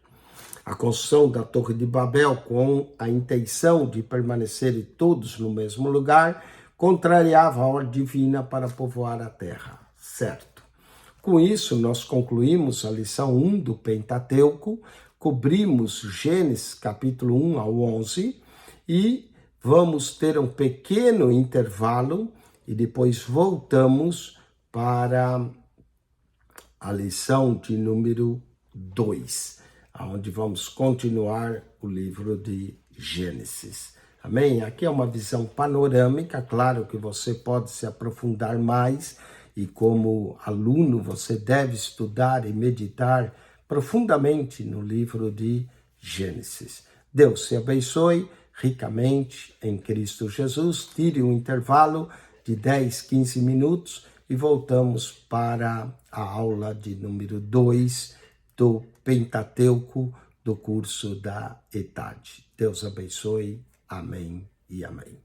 [SPEAKER 1] A construção da Torre de Babel, com a intenção de permanecerem todos no mesmo lugar, contrariava a ordem divina para povoar a terra, certo? Com isso, nós concluímos a lição 1 do Pentateuco, cobrimos Gênesis capítulo 1 ao 11 e vamos ter um pequeno intervalo e depois voltamos para a lição de número 2, onde vamos continuar o livro de Gênesis. Amém? Aqui é uma visão panorâmica, claro que você pode se aprofundar mais e como aluno você deve estudar e meditar profundamente no livro de Gênesis. Deus te abençoe ricamente em Cristo Jesus. Tire um intervalo de 10, 15 minutos e voltamos para a aula de número 2 do Pentateuco do curso da ETAD. Deus abençoe. Amém e amém.